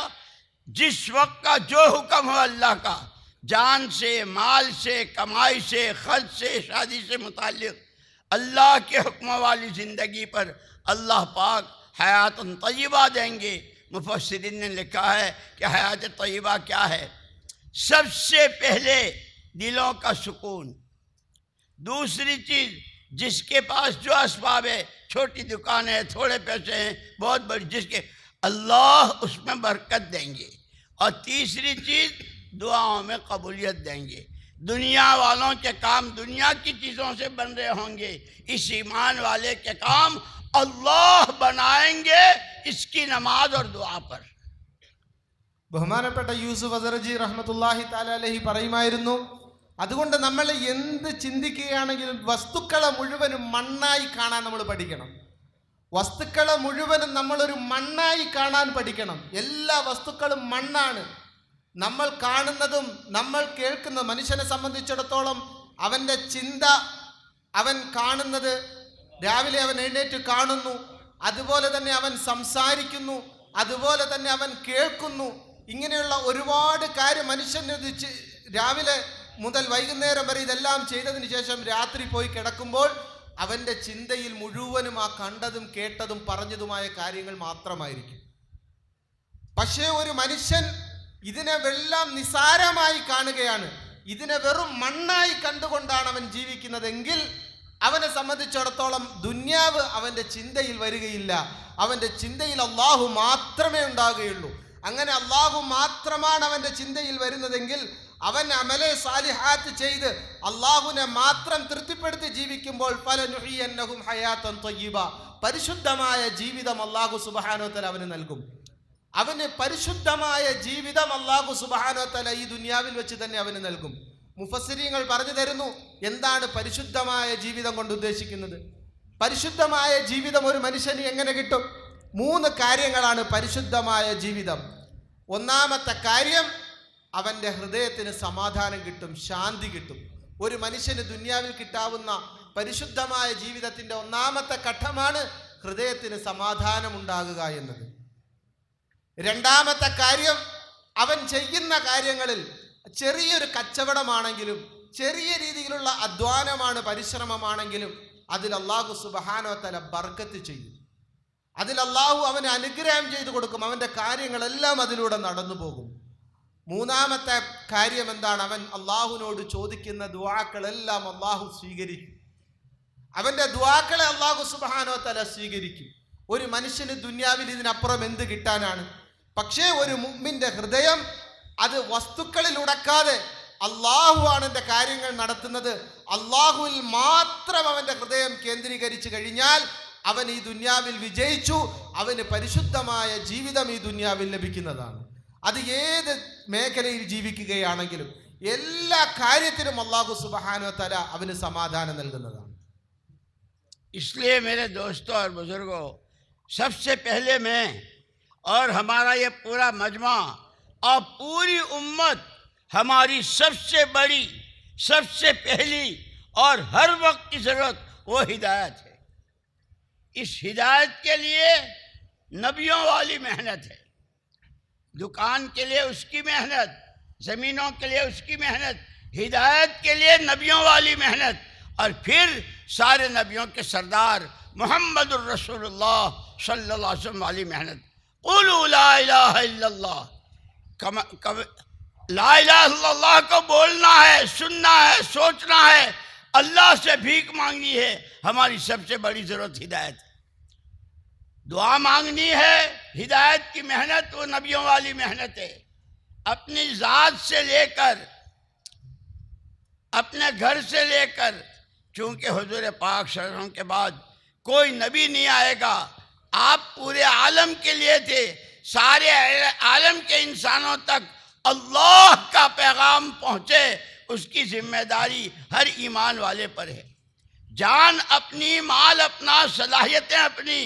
जिस वक्त का जो हुक्म हो अल्लाह का, जान से, माल से, कमाई से, खर्च से, शादी से मुताल्लिक़ अल्लाह के हुक्म वाली ज़िंदगी पर अल्लाह पाक हयातन तय्यबा देंगे। मुफस्सिरीन ने लिखा है कि हयात तय्यबा क्या है? सबसे पहले दिलों का सुकून। दूसरी चीज़, जिसके पास जो असबाब है, छोटी दुकान है, थोड़े पैसे हैं, बहुत बड़ी, जिसके अल्लाह उसमें बरकत देंगे। और तीसरी चीज़, दुआओं में कबूलियत देंगे। दुनिया वालों के काम दुनिया की चीज़ों से बन रहे होंगे, इस ईमान वाले के काम अल्लाह बनाएंगे इसकी नमाज और दुआ पर। ബഹുമാനപ്പെട്ട യൂസുഫ് അസറജി റഹ്മത്തുള്ളാഹി തആല അലൈഹി പറയുമായിരുന്നു, അതുകൊണ്ട് നമ്മൾ എന്ത് ചിന്തിക്കുകയാണെങ്കിലും വസ്തുക്കളെ മുഴുവനും മണ്ണായി കാണാൻ നമ്മൾ പഠിക്കണം. വസ്തുക്കളെ മുഴുവനും നമ്മളൊരു മണ്ണായി കാണാൻ പഠിക്കണം. എല്ലാ വസ്തുക്കളും മണ്ണാണ്. നമ്മൾ കാണുന്നതും നമ്മൾ കേൾക്കുന്ന മനുഷ്യനെ സംബന്ധിച്ചിടത്തോളം അവൻ്റെ ചിന്ത, അവൻ കാണുന്നത് രാവിലെ അവൻ എഴുന്നേറ്റ് കാണുന്നു, അതുപോലെ തന്നെ അവൻ സംസാരിക്കുന്നു, അതുപോലെ തന്നെ അവൻ കേൾക്കുന്നു. ഇങ്ങനെയുള്ള ഒരുപാട് കാര്യം മനുഷ്യന് രാവിലെ മുതൽ വൈകുന്നേരം വരെ ഇതെല്ലാം ചെയ്തതിന് ശേഷം രാത്രി പോയി കിടക്കുമ്പോൾ അവൻ്റെ ചിന്തയിൽ മുഴുവനും ആ കണ്ടതും കേട്ടതും പറഞ്ഞതുമായ കാര്യങ്ങൾ മാത്രമായിരിക്കും. പക്ഷേ ഒരു മനുഷ്യൻ ഇതിനെ വെള്ളം നിസാരമായി കാണുകയാണ്, ഇതിനെ വെറും മണ്ണായി കണ്ടുകൊണ്ടാണ് അവൻ ജീവിക്കുന്നതെങ്കിൽ അവനെ സംബന്ധിച്ചിടത്തോളം ദുന്യാവ് അവൻ്റെ ചിന്തയിൽ വരികയില്ല. അവൻ്റെ ചിന്തയിൽ അള്ളാഹു മാത്രമേ ഉണ്ടാകുകയുള്ളൂ. അങ്ങനെ അള്ളാഹു മാത്രമാണ് അവൻ്റെ ചിന്തയിൽ വരുന്നതെങ്കിൽ അവൻ അമലെ സാലിഹാത്ത് ചെയ്ത് അള്ളാഹുവിനെ മാത്രം തൃപ്തിപ്പെടുത്തി ജീവിക്കുമ്പോൾ ഫലനുഹിയന്നഹും ഹയാത്തൻ ത്വയ്യിബ, പരിശുദ്ധമായ ജീവിതം അള്ളാഹു സുബ്ഹാനഹു വ തആല അവന് നൽകും. അവന് പരിശുദ്ധമായ ജീവിതം അള്ളാഹു സുബ്ഹാനഹു വ തആല ഈ ദുനിയാവിൽ വെച്ച് തന്നെ അവന് നൽകും. മുഫസ്സിരീങ്ങൾ പറഞ്ഞു തരുന്നു എന്താണ് പരിശുദ്ധമായ ജീവിതം കൊണ്ട് ഉദ്ദേശിക്കുന്നത്. പരിശുദ്ധമായ ജീവിതം ഒരു മനുഷ്യന് എങ്ങനെ കിട്ടും? 3 കാര്യങ്ങളാണ് പരിശുദ്ധമായ ജീവിതം. ഒന്നാമത്തെ കാര്യം, അവൻ്റെ ഹൃദയത്തിന് സമാധാനം കിട്ടും, ശാന്തി കിട്ടും. ഒരു മനുഷ്യന് ദുനിയാവിൽ കിട്ടാവുന്ന പരിശുദ്ധമായ ജീവിതത്തിൻ്റെ ഒന്നാമത്തെ ഘട്ടമാണ് ഹൃദയത്തിന് സമാധാനം ഉണ്ടാകുക എന്നത്. രണ്ടാമത്തെ കാര്യം, അവൻ ചെയ്യുന്ന കാര്യങ്ങളിൽ ചെറിയൊരു കച്ചവടമാണെങ്കിലും ചെറിയ രീതിയിലുള്ള അധ്വാനമാണ്, പരിശ്രമമാണെങ്കിലും അതിൽ അല്ലാഹു സുബ്ഹാനഹു വ തആല ബർക്കത്ത് ചെയ്യും. അതിൽ അല്ലാഹു അവന് അനുഗ്രഹം ചെയ്തു കൊടുക്കും. അവൻ്റെ കാര്യങ്ങളെല്ലാം അതിലൂടെ നടന്നു പോകും. മൂന്നാമത്തെ കാര്യം എന്താണ്? അവൻ അള്ളാഹുവിനോട് ചോദിക്കുന്ന ദുആക്കളെല്ലാം അള്ളാഹു സ്വീകരിക്കും. അവൻ്റെ ദുആക്കളെ അള്ളാഹു സുബ്ഹാനഹു വ തആല സ്വീകരിക്കും. ഒരു മനുഷ്യന് ദുനിയാവിൽ ഇതിനപ്പുറം എന്ത് കിട്ടാനാണ്? പക്ഷേ ഒരു മുഅ്മിന്റെ ഹൃദയം അത് വസ്തുക്കളിൽ ഉടക്കാതെ അള്ളാഹു ആണ് എൻ്റെ കാര്യങ്ങൾ നടത്തുന്നത്, അള്ളാഹുവിൽ മാത്രം അവൻ്റെ ഹൃദയം കേന്ദ്രീകരിച്ചു കഴിഞ്ഞാൽ അവൻ ഈ ദുനിയാവിൽ വിജയിച്ചു. അവന് പരിശുദ്ധമായ ജീവിതം ഈ ദുനിയാവിൽ ലഭിക്കുന്നതാണ്. അത് ഏത് മേഖലയിൽ ജീവിക്കുകയാണെങ്കിലും എല്ലാ കാര്യത്തിലും അല്ലാഹു സുബ്ഹാനഹു വ തആല അവന് സമാധാനം നൽകുന്നതാണ്. इसलिए मेरे दोस्तों और बुजुर्गों, सबसे पहले मैं और हमारा ये पूरा मजमा और पूरी उम्मत, हमारी सबसे बड़ी, सबसे पहली और हर वक्त की ज़रूरत वो हिदायत है. इस हिदायत के लिए नबियों वाली मेहनत है. दुकान के लिए उसकी मेहनत, ज़मीनों के लिए उसकी मेहनत, हिदायत के लिए नबियों वाली मेहनत, और फिर सारे नबियों के सरदार मुहम्मदुर रसूलुल्लाह सल्लल्लाहु अलैहि वसल्लम वाली मेहनत. क़ुलू ला इलाहा इल्लल्लाह, ला इलाहा इल्लल्लाह को बोलना है, सुनना है, सोचना है, अल्लाह से भीख मांगनी है. हमारी सबसे बड़ी ज़रूरत हिदायत है. दुआ मांगनी है, हिदायत की मेहनत वो नबियों वाली मेहनत है. अपनी ज़ात से लेकर, अपने घर से लेकर, चूँकि हुजूर पाक सल्लल्लाहु अलैहि वसल्लम के बाद कोई नबी नहीं आएगा. आप पूरे आलम के लिए थे. सारे आलम के इंसानों तक अल्लाह का पैगाम पहुँचे, उसकी जिम्मेदारी हर ईमान वाले पर है. जान अपनी, माल अपना, सलाहियतें अपनी,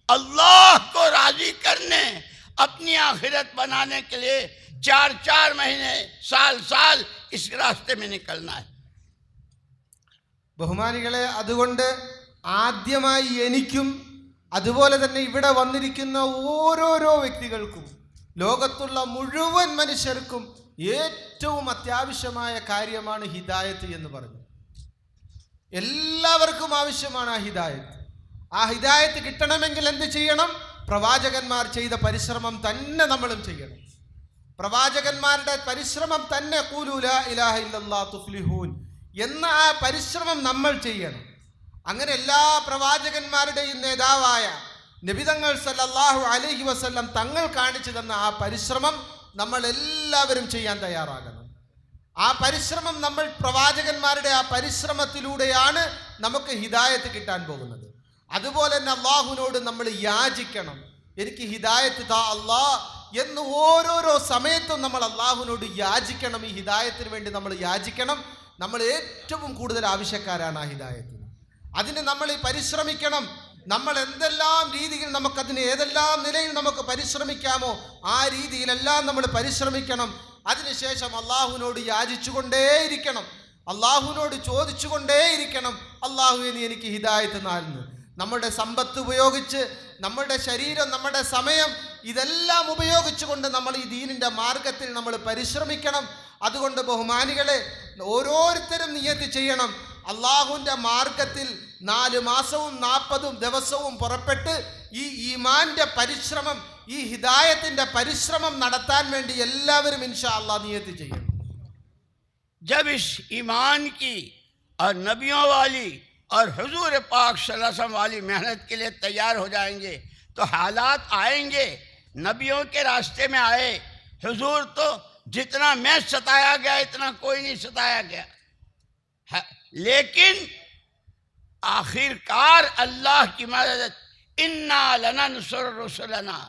अल्लाह को राज़ी करने, अपनी आखिरत बनाने के लिए 4 महीने, साल इस रास्ते में निकलना है. ബഹുമാനികളെ, അതുകൊണ്ട് ആദ്യമായി എനിക്കും അതുപോലെ തന്നെ ഇവിടെ വന്നിരിക്കുന്ന ഓരോരോ വ്യക്തികൾക്കും ലോകത്തുള്ള മുഴുവൻ മനുഷ്യർക്കും ഏറ്റവും അത്യാവശ്യമായ കാര്യമാണ് ഹിദായത്ത് എന്ന് പറഞ്ഞു. എല്ലാവർക്കും ആവശ്യമാണ് ആ ഹിദായത്ത്. ആ ഹിദായത്ത് കിട്ടണമെങ്കിൽ എന്ത് ചെയ്യണം? പ്രവാചകന്മാർ ചെയ്ത പരിശ്രമം തന്നെ നമ്മളും ചെയ്യണം. പ്രവാചകന്മാരുടെ പരിശ്രമം തന്നെ ഖൂലൂ ലാ ഇലാഹ ഇല്ലല്ലാഹ് തുഫ്ലിഹൂൻ എന്ന ആ പരിശ്രമം നമ്മൾ ചെയ്യണം. അങ്ങനെ എല്ലാ പ്രവാചകന്മാരുടെയും നേതാവായ നബിതങ്ങൾ സല്ലല്ലാഹു അലൈഹി വസല്ലം തങ്ങൾ കാണിച്ചു തന്ന ആ പരിശ്രമം നമ്മൾ എല്ലാവരും ചെയ്യാൻ തയ്യാറാകണം. ആ പരിശ്രമം നമ്മൾ പ്രവാചകന്മാരുടെ ആ പരിശ്രമത്തിലൂടെയാണ് നമുക്ക് ഹിദായത്ത് കിട്ടാൻ പോകുന്നത്. അതുപോലെ തന്നെ അള്ളാഹുവിനോട് നമ്മൾ യാചിക്കണം. എനിക്ക് ഹിദായത്ത് താ അല്ലാഹ് എന്ന് ഓരോരോ സമയത്തും നമ്മൾ അള്ളാഹുവിനോട് യാചിക്കണം. ഈ ഹിദായത്തിന് വേണ്ടി നമ്മൾ യാചിക്കണം. നമ്മൾ ഏറ്റവും കൂടുതൽ ആവശ്യക്കാരാണ് ആ ഹിദായത്തിന്. അതിന് നമ്മൾ ഈ പരിശ്രമിക്കണം. നമ്മൾ എന്തെല്ലാം രീതിയിൽ നമുക്കതിന് ഏതെല്ലാം നിലയിൽ നമുക്ക് പരിശ്രമിക്കാമോ ആ രീതിയിലെല്ലാം നമ്മൾ പരിശ്രമിക്കണം. അതിനുശേഷം അള്ളാഹുവിനോട് യാചിച്ചുകൊണ്ടേയിരിക്കണം, അള്ളാഹുവിനോട് ചോദിച്ചുകൊണ്ടേയിരിക്കണം. അള്ളാഹുവേ നീ എനിക്ക് ഹിദായത്ത് നൽകുന്നു. നമ്മുടെ സമ്പത്ത് ഉപയോഗിച്ച്, നമ്മുടെ ശരീരം, നമ്മുടെ സമയം ഇതെല്ലാം ഉപയോഗിച്ചുകൊണ്ട് നമ്മൾ ഈ ദീനിൻ്റെ മാർഗത്തിൽ നമ്മൾ പരിശ്രമിക്കണം. അതുകൊണ്ട് ബഹുമാനികളെ, ഓരോരുത്തരും നിയത്ത് ചെയ്യണം, അള്ളാഹുവിൻ്റെ മാർഗത്തിൽ 4 മാസവും 40 ദിവസവും പുറപ്പെട്ട് ഈ ഈമാന്റെ പരിശ്രമം, ഈ ഹിദായത്തിൻ്റെ പരിശ്രമം നടത്താൻ വേണ്ടി എല്ലാവരും ഇൻഷാ അള്ളാഹ് നിയത്ത് ചെയ്യണം. जब इस ईमान की और नबियों वाली और हुजूर पाक सल्लल्लाहु अलैहि वसल्लम वाली मेहनत के लिए तैयार हो जाएंगे तो हालात आएंगे। नबियों के रास्ते में आए हुजूर, तो जितना मैं सताया गया इतना कोई नहीं सताया गया, लेकिन आखिरकार अल्लाह की मदद, इन्ना लनंसुर रुसलना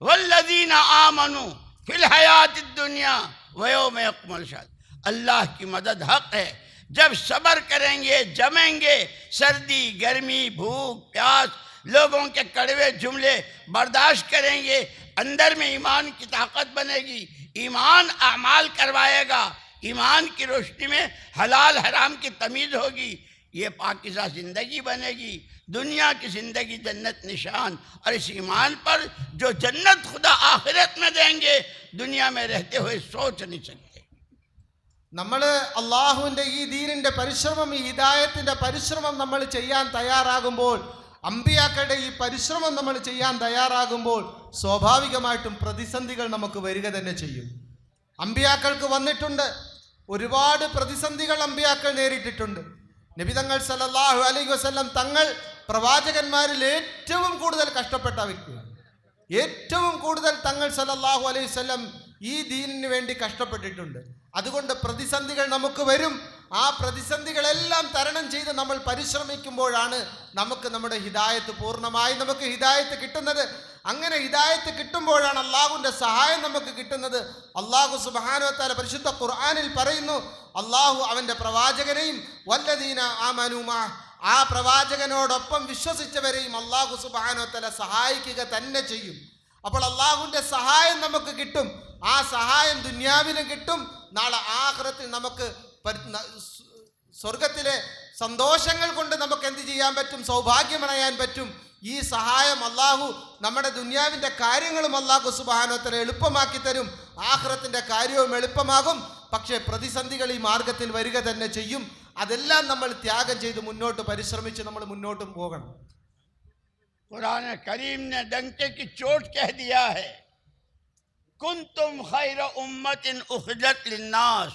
वल्लज़ीना आमनू फिल हयातिद दुनिया व यौम यक़ूमुल अशहाद। अल्लाह की मदद हक है। जब सब्र करेंगे, जमेंगे, सर्दी गर्मी भूख प्यास, लोगों के कड़वे जुमले बर्दाश्त करेंगे, अंदर में ईमान की ताकत बनेगी, ईमान अमाल करवाएगा, ईमान की रोशनी में हलाल हराम की तमीज़ होगी, ये पाकिज़ा ज़िंदगी बनेगी, दुनिया की ज़िंदगी जन्नत निशान। और इस ईमान पर जो जन्नत खुदा आखिरत में देंगे, दुनिया में रहते हुए सोच नहीं सकते। നമ്മൾ അള്ളാഹുവിൻ്റെ ഈ ദീനിൻ്റെ പരിശ്രമം, ഈ ഹിദായത്തിൻ്റെ പരിശ്രമം നമ്മൾ ചെയ്യാൻ തയ്യാറാകുമ്പോൾ, അമ്പിയാക്കളുടെ ഈ പരിശ്രമം നമ്മൾ ചെയ്യാൻ തയ്യാറാകുമ്പോൾ സ്വാഭാവികമായിട്ടും പ്രതിസന്ധികൾ നമുക്ക് വരിക തന്നെ ചെയ്യും. അമ്പിയാക്കൾക്ക് വന്നിട്ടുണ്ട്, ഒരുപാട് പ്രതിസന്ധികൾ അമ്പിയാക്കൾ നേരിട്ടിട്ടുണ്ട്. നബി തങ്ങൾ സല്ലല്ലാഹു അലൈഹി വസല്ലം തങ്ങൾ പ്രവാചകന്മാരിൽ ഏറ്റവും കൂടുതൽ കഷ്ടപ്പെട്ട വ്യക്തിയാണ്. ഏറ്റവും കൂടുതൽ തങ്ങൾ സല്ലല്ലാഹു അലൈഹി വസല്ലം ഈ ദീനിന് വേണ്ടി കഷ്ടപ്പെട്ടിട്ടുണ്ട്. അതുകൊണ്ട് പ്രതിസന്ധികൾ നമുക്ക് വരും. ആ പ്രതിസന്ധികളെല്ലാം തരണം ചെയ്ത് നമ്മൾ പരിശ്രമിക്കുമ്പോഴാണ് നമുക്ക് നമ്മുടെ ഹിദായത്ത് പൂർണ്ണമായി നമുക്ക് ഹിദായത്ത് കിട്ടുന്നത്. അങ്ങനെ ഹിദായത്ത് കിട്ടുമ്പോഴാണ് അള്ളാഹുവിൻ്റെ സഹായം നമുക്ക് കിട്ടുന്നത്. അള്ളാഹു സുബ്ഹാനഹു വ തആല പരിശുദ്ധ ഖുർആനിൽ പറയുന്നു, അള്ളാഹു അവൻ്റെ പ്രവാചകനെയും വല്ലദീന ആമനൂ മഅഹ്, ആ പ്രവാചകനോടൊപ്പം വിശ്വസിച്ചവരെയും അള്ളാഹു സുബ്ഹാനഹു വ തആല സഹായിക്കുക തന്നെ ചെയ്യും. അപ്പോൾ അള്ളാഹുവിൻ്റെ സഹായം നമുക്ക് കിട്ടും. ആ സഹായം ദുനിയാവിലും കിട്ടും, നാളെ ആഖിറത്തിൽ നമുക്ക് സ്വർഗത്തിലെ സന്തോഷങ്ങൾ കൊണ്ട് നമുക്ക് എന്ത് ചെയ്യാൻ പറ്റും? സൗഭാഗ്യമണയാൻ പറ്റും. ഈ സഹായം അള്ളാഹു നമ്മുടെ ദുനിയാവിൻ്റെ കാര്യങ്ങളും അള്ളാഹു സുബ്ഹാനഹു വ തആല എളുപ്പമാക്കി തരും, ആഖിറത്തിൻ്റെ കാര്യവും എളുപ്പമാകും. പക്ഷേ പ്രതിസന്ധികൾ ഈ മാർഗത്തിൽ വരിക തന്നെ ചെയ്യും. അതെല്ലാം നമ്മൾ ത്യാഗം ചെയ്ത് മുന്നോട്ട് പരിശ്രമിച്ച് നമ്മൾ മുന്നോട്ടും പോകണം. कुरान करीम ने डंके की चोट कह दिया है, कुंतुम खैर उम्मतिन उखरजत लिन्नास।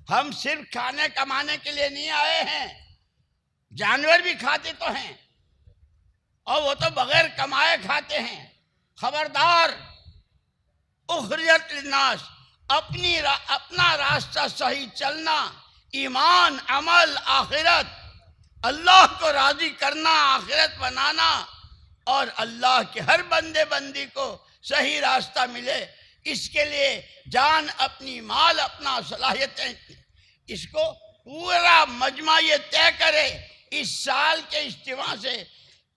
हम सिर्फ खाने कमाने के लिए नहीं आए हैं, जानवर भी खाते तो हैं और वो तो बगैर कमाए खाते हैं। खबरदार, उखरजत लिन्नास, अपना रास्ता सही चलना, ईमान अमल आखिरत, अल्लाह को राजी करना, आखिरत बनाना और अल्लाह के हर बंदे बंदी को सही रास्ता मिले, इसके लिए जान अपनी, माल अपना, सलाहियतें, इसको पूरा मजमा ये तय करे। इस साल के इज्तिमा से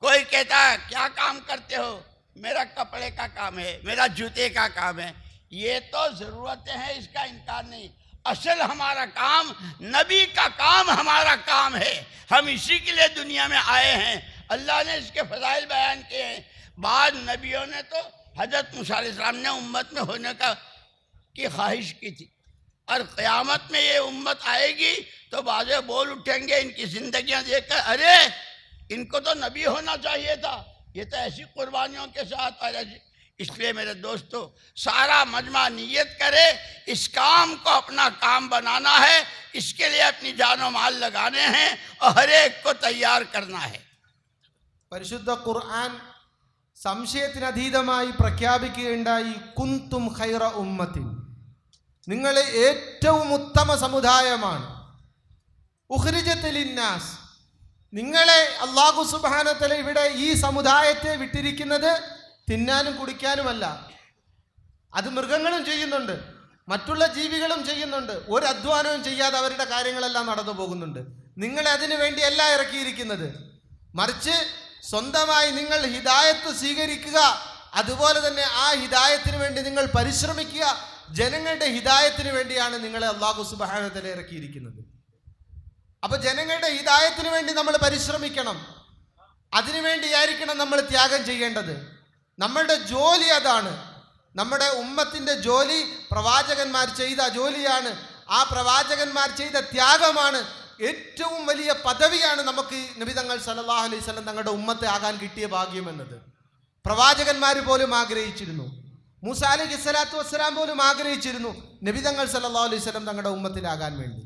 कोई कहता है क्या काम करते हो? मेरा कपड़े का काम है, मेरा जूते का काम है। ये तो ज़रूरतें हैं, इसका इनकार नहीं। असल हमारा काम, नबी का काम हमारा काम है। हम इसी के लिए दुनिया में आए हैं। अल्लाह ने इसके फजाइल बयान किए हैं। बाद नबियों ने तो हजरत मूसा अलैहिस्सलाम ने उम्मत में होने की ख्वाहिश की थी, और क़यामत में ये उम्मत आएगी तो बाज़े बोल उठेंगे इनकी ज़िंदगियाँ देखकर, अरे इनको तो नबी होना चाहिए था, ये तो ऐसी कुर्बानियों के साथ। और ऐसी, इसलिए मेरे दोस्तों, सारा मजमा नियत करे, इस काम को अपना काम बनाना है, इसके लिए अपनी जानो माल लगाने हैं और हर एक को तैयार करना है। പരിശുദ്ധ ഖുർആൻ സംശയത്തിനതീതമായി പ്രഖ്യാപിക്കുകയുണ്ടായി, കുന്തും ഖൈറ ഉമ്മത്തിൻ, നിങ്ങൾ ഏറ്റവും ഉത്തമ സമുദായമാണ്. ഉഖ്രിജത്ത് ലിന്നാസ്, നിങ്ങളെ അല്ലാഹു സുബ്ഹാനഹു വ തആല ഇവിടെ ഈ സമുദായത്തെ വിട്ടിരിക്കുന്നത് തിന്നാനും കുടിക്കാനുമല്ല. അത് മൃഗങ്ങളും ചെയ്യുന്നുണ്ട്, മറ്റുള്ള ജീവികളും ചെയ്യുന്നുണ്ട്. ഒരു അധ്വാനവും ചെയ്യാതെ അവരുടെ കാര്യങ്ങളെല്ലാം നടന്നു പോകുന്നുണ്ട്. നിങ്ങളെ അതിനു വേണ്ടിയല്ല ഇറക്കിയിരിക്കുന്നത്, മറിച്ച് സ്വന്തമായി നിങ്ങൾ ഹിദായത്ത് സ്വീകരിക്കുക, അതുപോലെ തന്നെ ആ ഹിദായത്തിന് വേണ്ടി നിങ്ങൾ പരിശ്രമിക്കുക. ജനങ്ങളുടെ ഹിദായത്തിന് വേണ്ടിയാണ് നിങ്ങളെ അല്ലാഹു സുബ്ഹാനഹു വ തആല ഇറക്കിയിരിക്കുന്നത്. അപ്പോൾ ജനങ്ങളുടെ ഹിദായത്തിന് വേണ്ടി നമ്മൾ പരിശ്രമിക്കണം. അതിനുവേണ്ടിയായിരിക്കണം നമ്മൾ ത്യാഗം ചെയ്യേണ്ടത്. നമ്മളുടെ ജോലി അതാണ്. നമ്മുടെ ഉമ്മത്തിൻ്റെ ജോലി പ്രവാചകന്മാർ ചെയ്ത ജോലിയാണ്. ആ പ്രവാചകന്മാർ ചെയ്ത ത്യാഗമാണ്. ഏറ്റവും വലിയ പദവിയാണ് നമുക്ക് നബി തങ്ങൾ സല്ലല്ലാഹു അലൈഹി വസല്ലം തങ്ങളുടെ ഉമ്മത്തെ ആകാൻ കിട്ടിയ ഭാഗ്യം എന്നത്. പ്രവാചകന്മാർ പോലും ആഗ്രഹിച്ചിരുന്നു. മൂസ അലൈഹി സ്വലാത്തു വസ്സലാം പോലും ആഗ്രഹിച്ചിരുന്നു നബി തങ്ങൾ സല്ലല്ലാഹു അലൈഹി വസല്ലം തങ്ങളുടെ ഉമ്മത്തിലാകാൻ വേണ്ടി.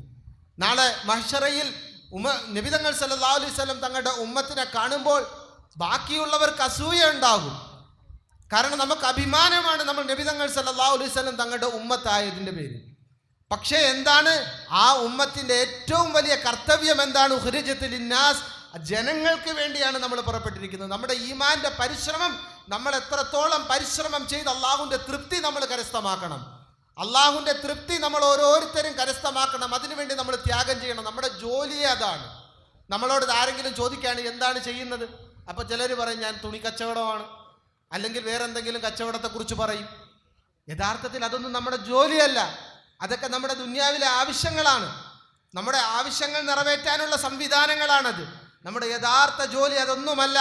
നാളെ മഹ്ശറയിൽ നബി തങ്ങൾ സല്ലല്ലാഹു അലൈഹി വസല്ലം തങ്ങളുടെ ഉമ്മത്തിനെ കാണുമ്പോൾ ബാക്കിയുള്ളവർക്ക് അസൂയ ഉണ്ടാകും. കാരണം നമുക്ക് അഭിമാനമാണ് നമ്മൾ നബി തങ്ങൾ സല്ലല്ലാഹു അലൈഹി വസല്ലം തങ്ങളുടെ ഉമ്മത്തായതിൻ്റെ പേര്. പക്ഷേ എന്താണ് ആ ഉമ്മത്തിൻ്റെ ഏറ്റവും വലിയ കർത്തവ്യം എന്താണ്? ഉഖ്രിജത്ത് ലിന്നാസ്, ജനങ്ങൾക്ക് വേണ്ടിയാണ് നമ്മൾ പുറപ്പെട്ടിരിക്കുന്നത്. നമ്മുടെ ഈമാന്റെ പരിശ്രമം, നമ്മൾ എത്രത്തോളം പരിശ്രമം ചെയ്ത് അള്ളാഹുവിൻ്റെ തൃപ്തി നമ്മൾ കരസ്ഥമാക്കണം. അള്ളാഹുവിൻ്റെ തൃപ്തി നമ്മൾ ഓരോരുത്തരും കരസ്ഥമാക്കണം. അതിനുവേണ്ടി നമ്മൾ ത്യാഗം ചെയ്യണം. നമ്മുടെ ജോലിയെ അതാണ്. നമ്മളോട് ആരെങ്കിലും ചോദിക്കുകയാണ് എന്താണ് ചെയ്യുന്നത്, അപ്പോൾ ചിലർ പറയും ഞാൻ തുണി കച്ചവടമാണ്, അല്ലെങ്കിൽ വേറെ എന്തെങ്കിലും കച്ചവടത്തെക്കുറിച്ച് പറയും. യഥാർത്ഥത്തിൽ അതൊന്നും നമ്മുടെ ജോലിയല്ല. അതൊക്കെ നമ്മുടെ ദുനിയാവിലെ ആവശ്യങ്ങളാണ്. നമ്മുടെ ആവശ്യങ്ങൾ നിറവേറ്റാനുള്ള സംവിധാനങ്ങളാണത്. നമ്മുടെ യഥാർത്ഥ ജോലി അതൊന്നുമല്ല.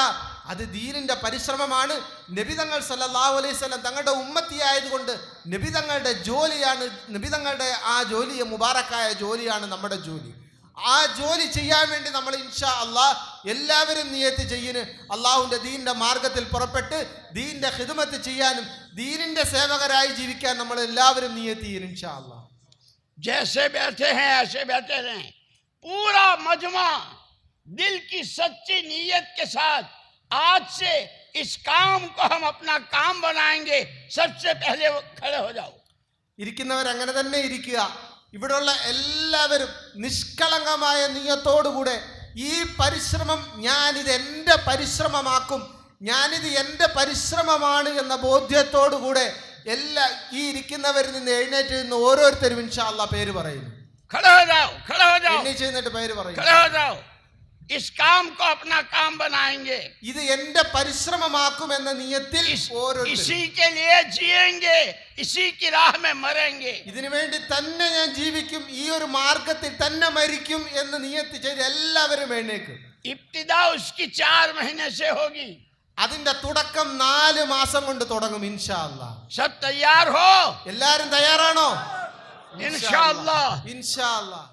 അത് ദീനിൻ്റെ പരിശ്രമമാണ്. നബി തങ്ങൾ സല്ലല്ലാഹു അലൈഹി വസല്ലം തങ്ങളുടെ ഉമ്മത്തിയായതുകൊണ്ട് നബി തങ്ങളുടെ ജോലിയാണ്. നബി തങ്ങളുടെ ആ ജോലിയെ മുബാറക്കായ ജോലിയാണ് നമ്മുടെ ജോലി. ആ ജോലി ചെയ്യാൻ വേണ്ടി നമ്മൾ ഇൻഷാ അള്ളാഹ് എല്ലാവരും നിയത്ത് ചെയ്യുന്നു. അള്ളാഹുവിൻ്റെ ദീനിൻ്റെ മാർഗത്തിൽ പുറപ്പെട്ട് ദീനിൻ്റെ ഖിദ്മത്ത് ചെയ്യാനും ദീനിൻ്റെ സേവകരായി ജീവിക്കാൻ നമ്മൾ എല്ലാവരും നിയത്ത് ചെയ്യുന്നു ഇൻഷാ അള്ളാഹ്. जैसे बैठे हैं ऐसे बैठे रहें, पूरा मजमा दिल की सच्ची नीयत के साथ आज से इस काम को हम अपना काम बनाएंगे. सबसे पहले वो खड़े हो जाओ. ഇരിക്കുന്നവർ അങ്ങനെ തന്നെ ഇരിക്കുക. ഇവിടെയുള്ള എല്ലാവരും നിഷ്കളങ്കമായ നിയത്തോടുകൂടെ ഈ പരിശ്രമം ഞാനിത് എൻ്റെ പരിശ്രമമാക്കും, ഞാനിത് എൻ്റെ പരിശ്രമമാണ് എന്ന ബോധ്യത്തോടുകൂടെ എല്ലാ ഈ ഇരിക്കുന്നവരിൽ നിന്ന് എഴുന്നേറ്റ് നിന്ന് ഓരോരുത്തരും ഇൻഷാ അല്ലാഹ് പേര് പറയുന്നു. खड़े हो जाओ, खड़े हो जाओ, എണ്ണീച്ച് നിന്നിട്ട് പേര് പറയും. खड़े हो जाओ. इस काम को अपना काम बनाएंगे. ഇത് എൻ്റെ പരിശ്രമമാക്കും എന്ന നിയത്തിൽ ഓരോരുത്തരും इसी के लिए जिएंगे, इसी की राह में मरेंगे. ഇതിനു വേണ്ടി തന്നെ ഞാൻ ജീവിക്കും, ഈ ഒരു മാർഗത്തിൽ തന്നെ മരിക്കും എന്ന് നിയത്ത് ചെയ്ത് എല്ലാവരും എഴുന്നേക്കും. इब्तिदा उसकी 4 महीने से होगी. അതിന്റെ തുടക്കം 4 മാസം കൊണ്ട് തുടങ്ങും ഇൻഷാ അല്ലാഹ്. सब तैयार हो? എല്ലാവരും തയ്യാറാണോ? इंशाअल्लाह. ഇൻഷാ അല്ലാഹ്.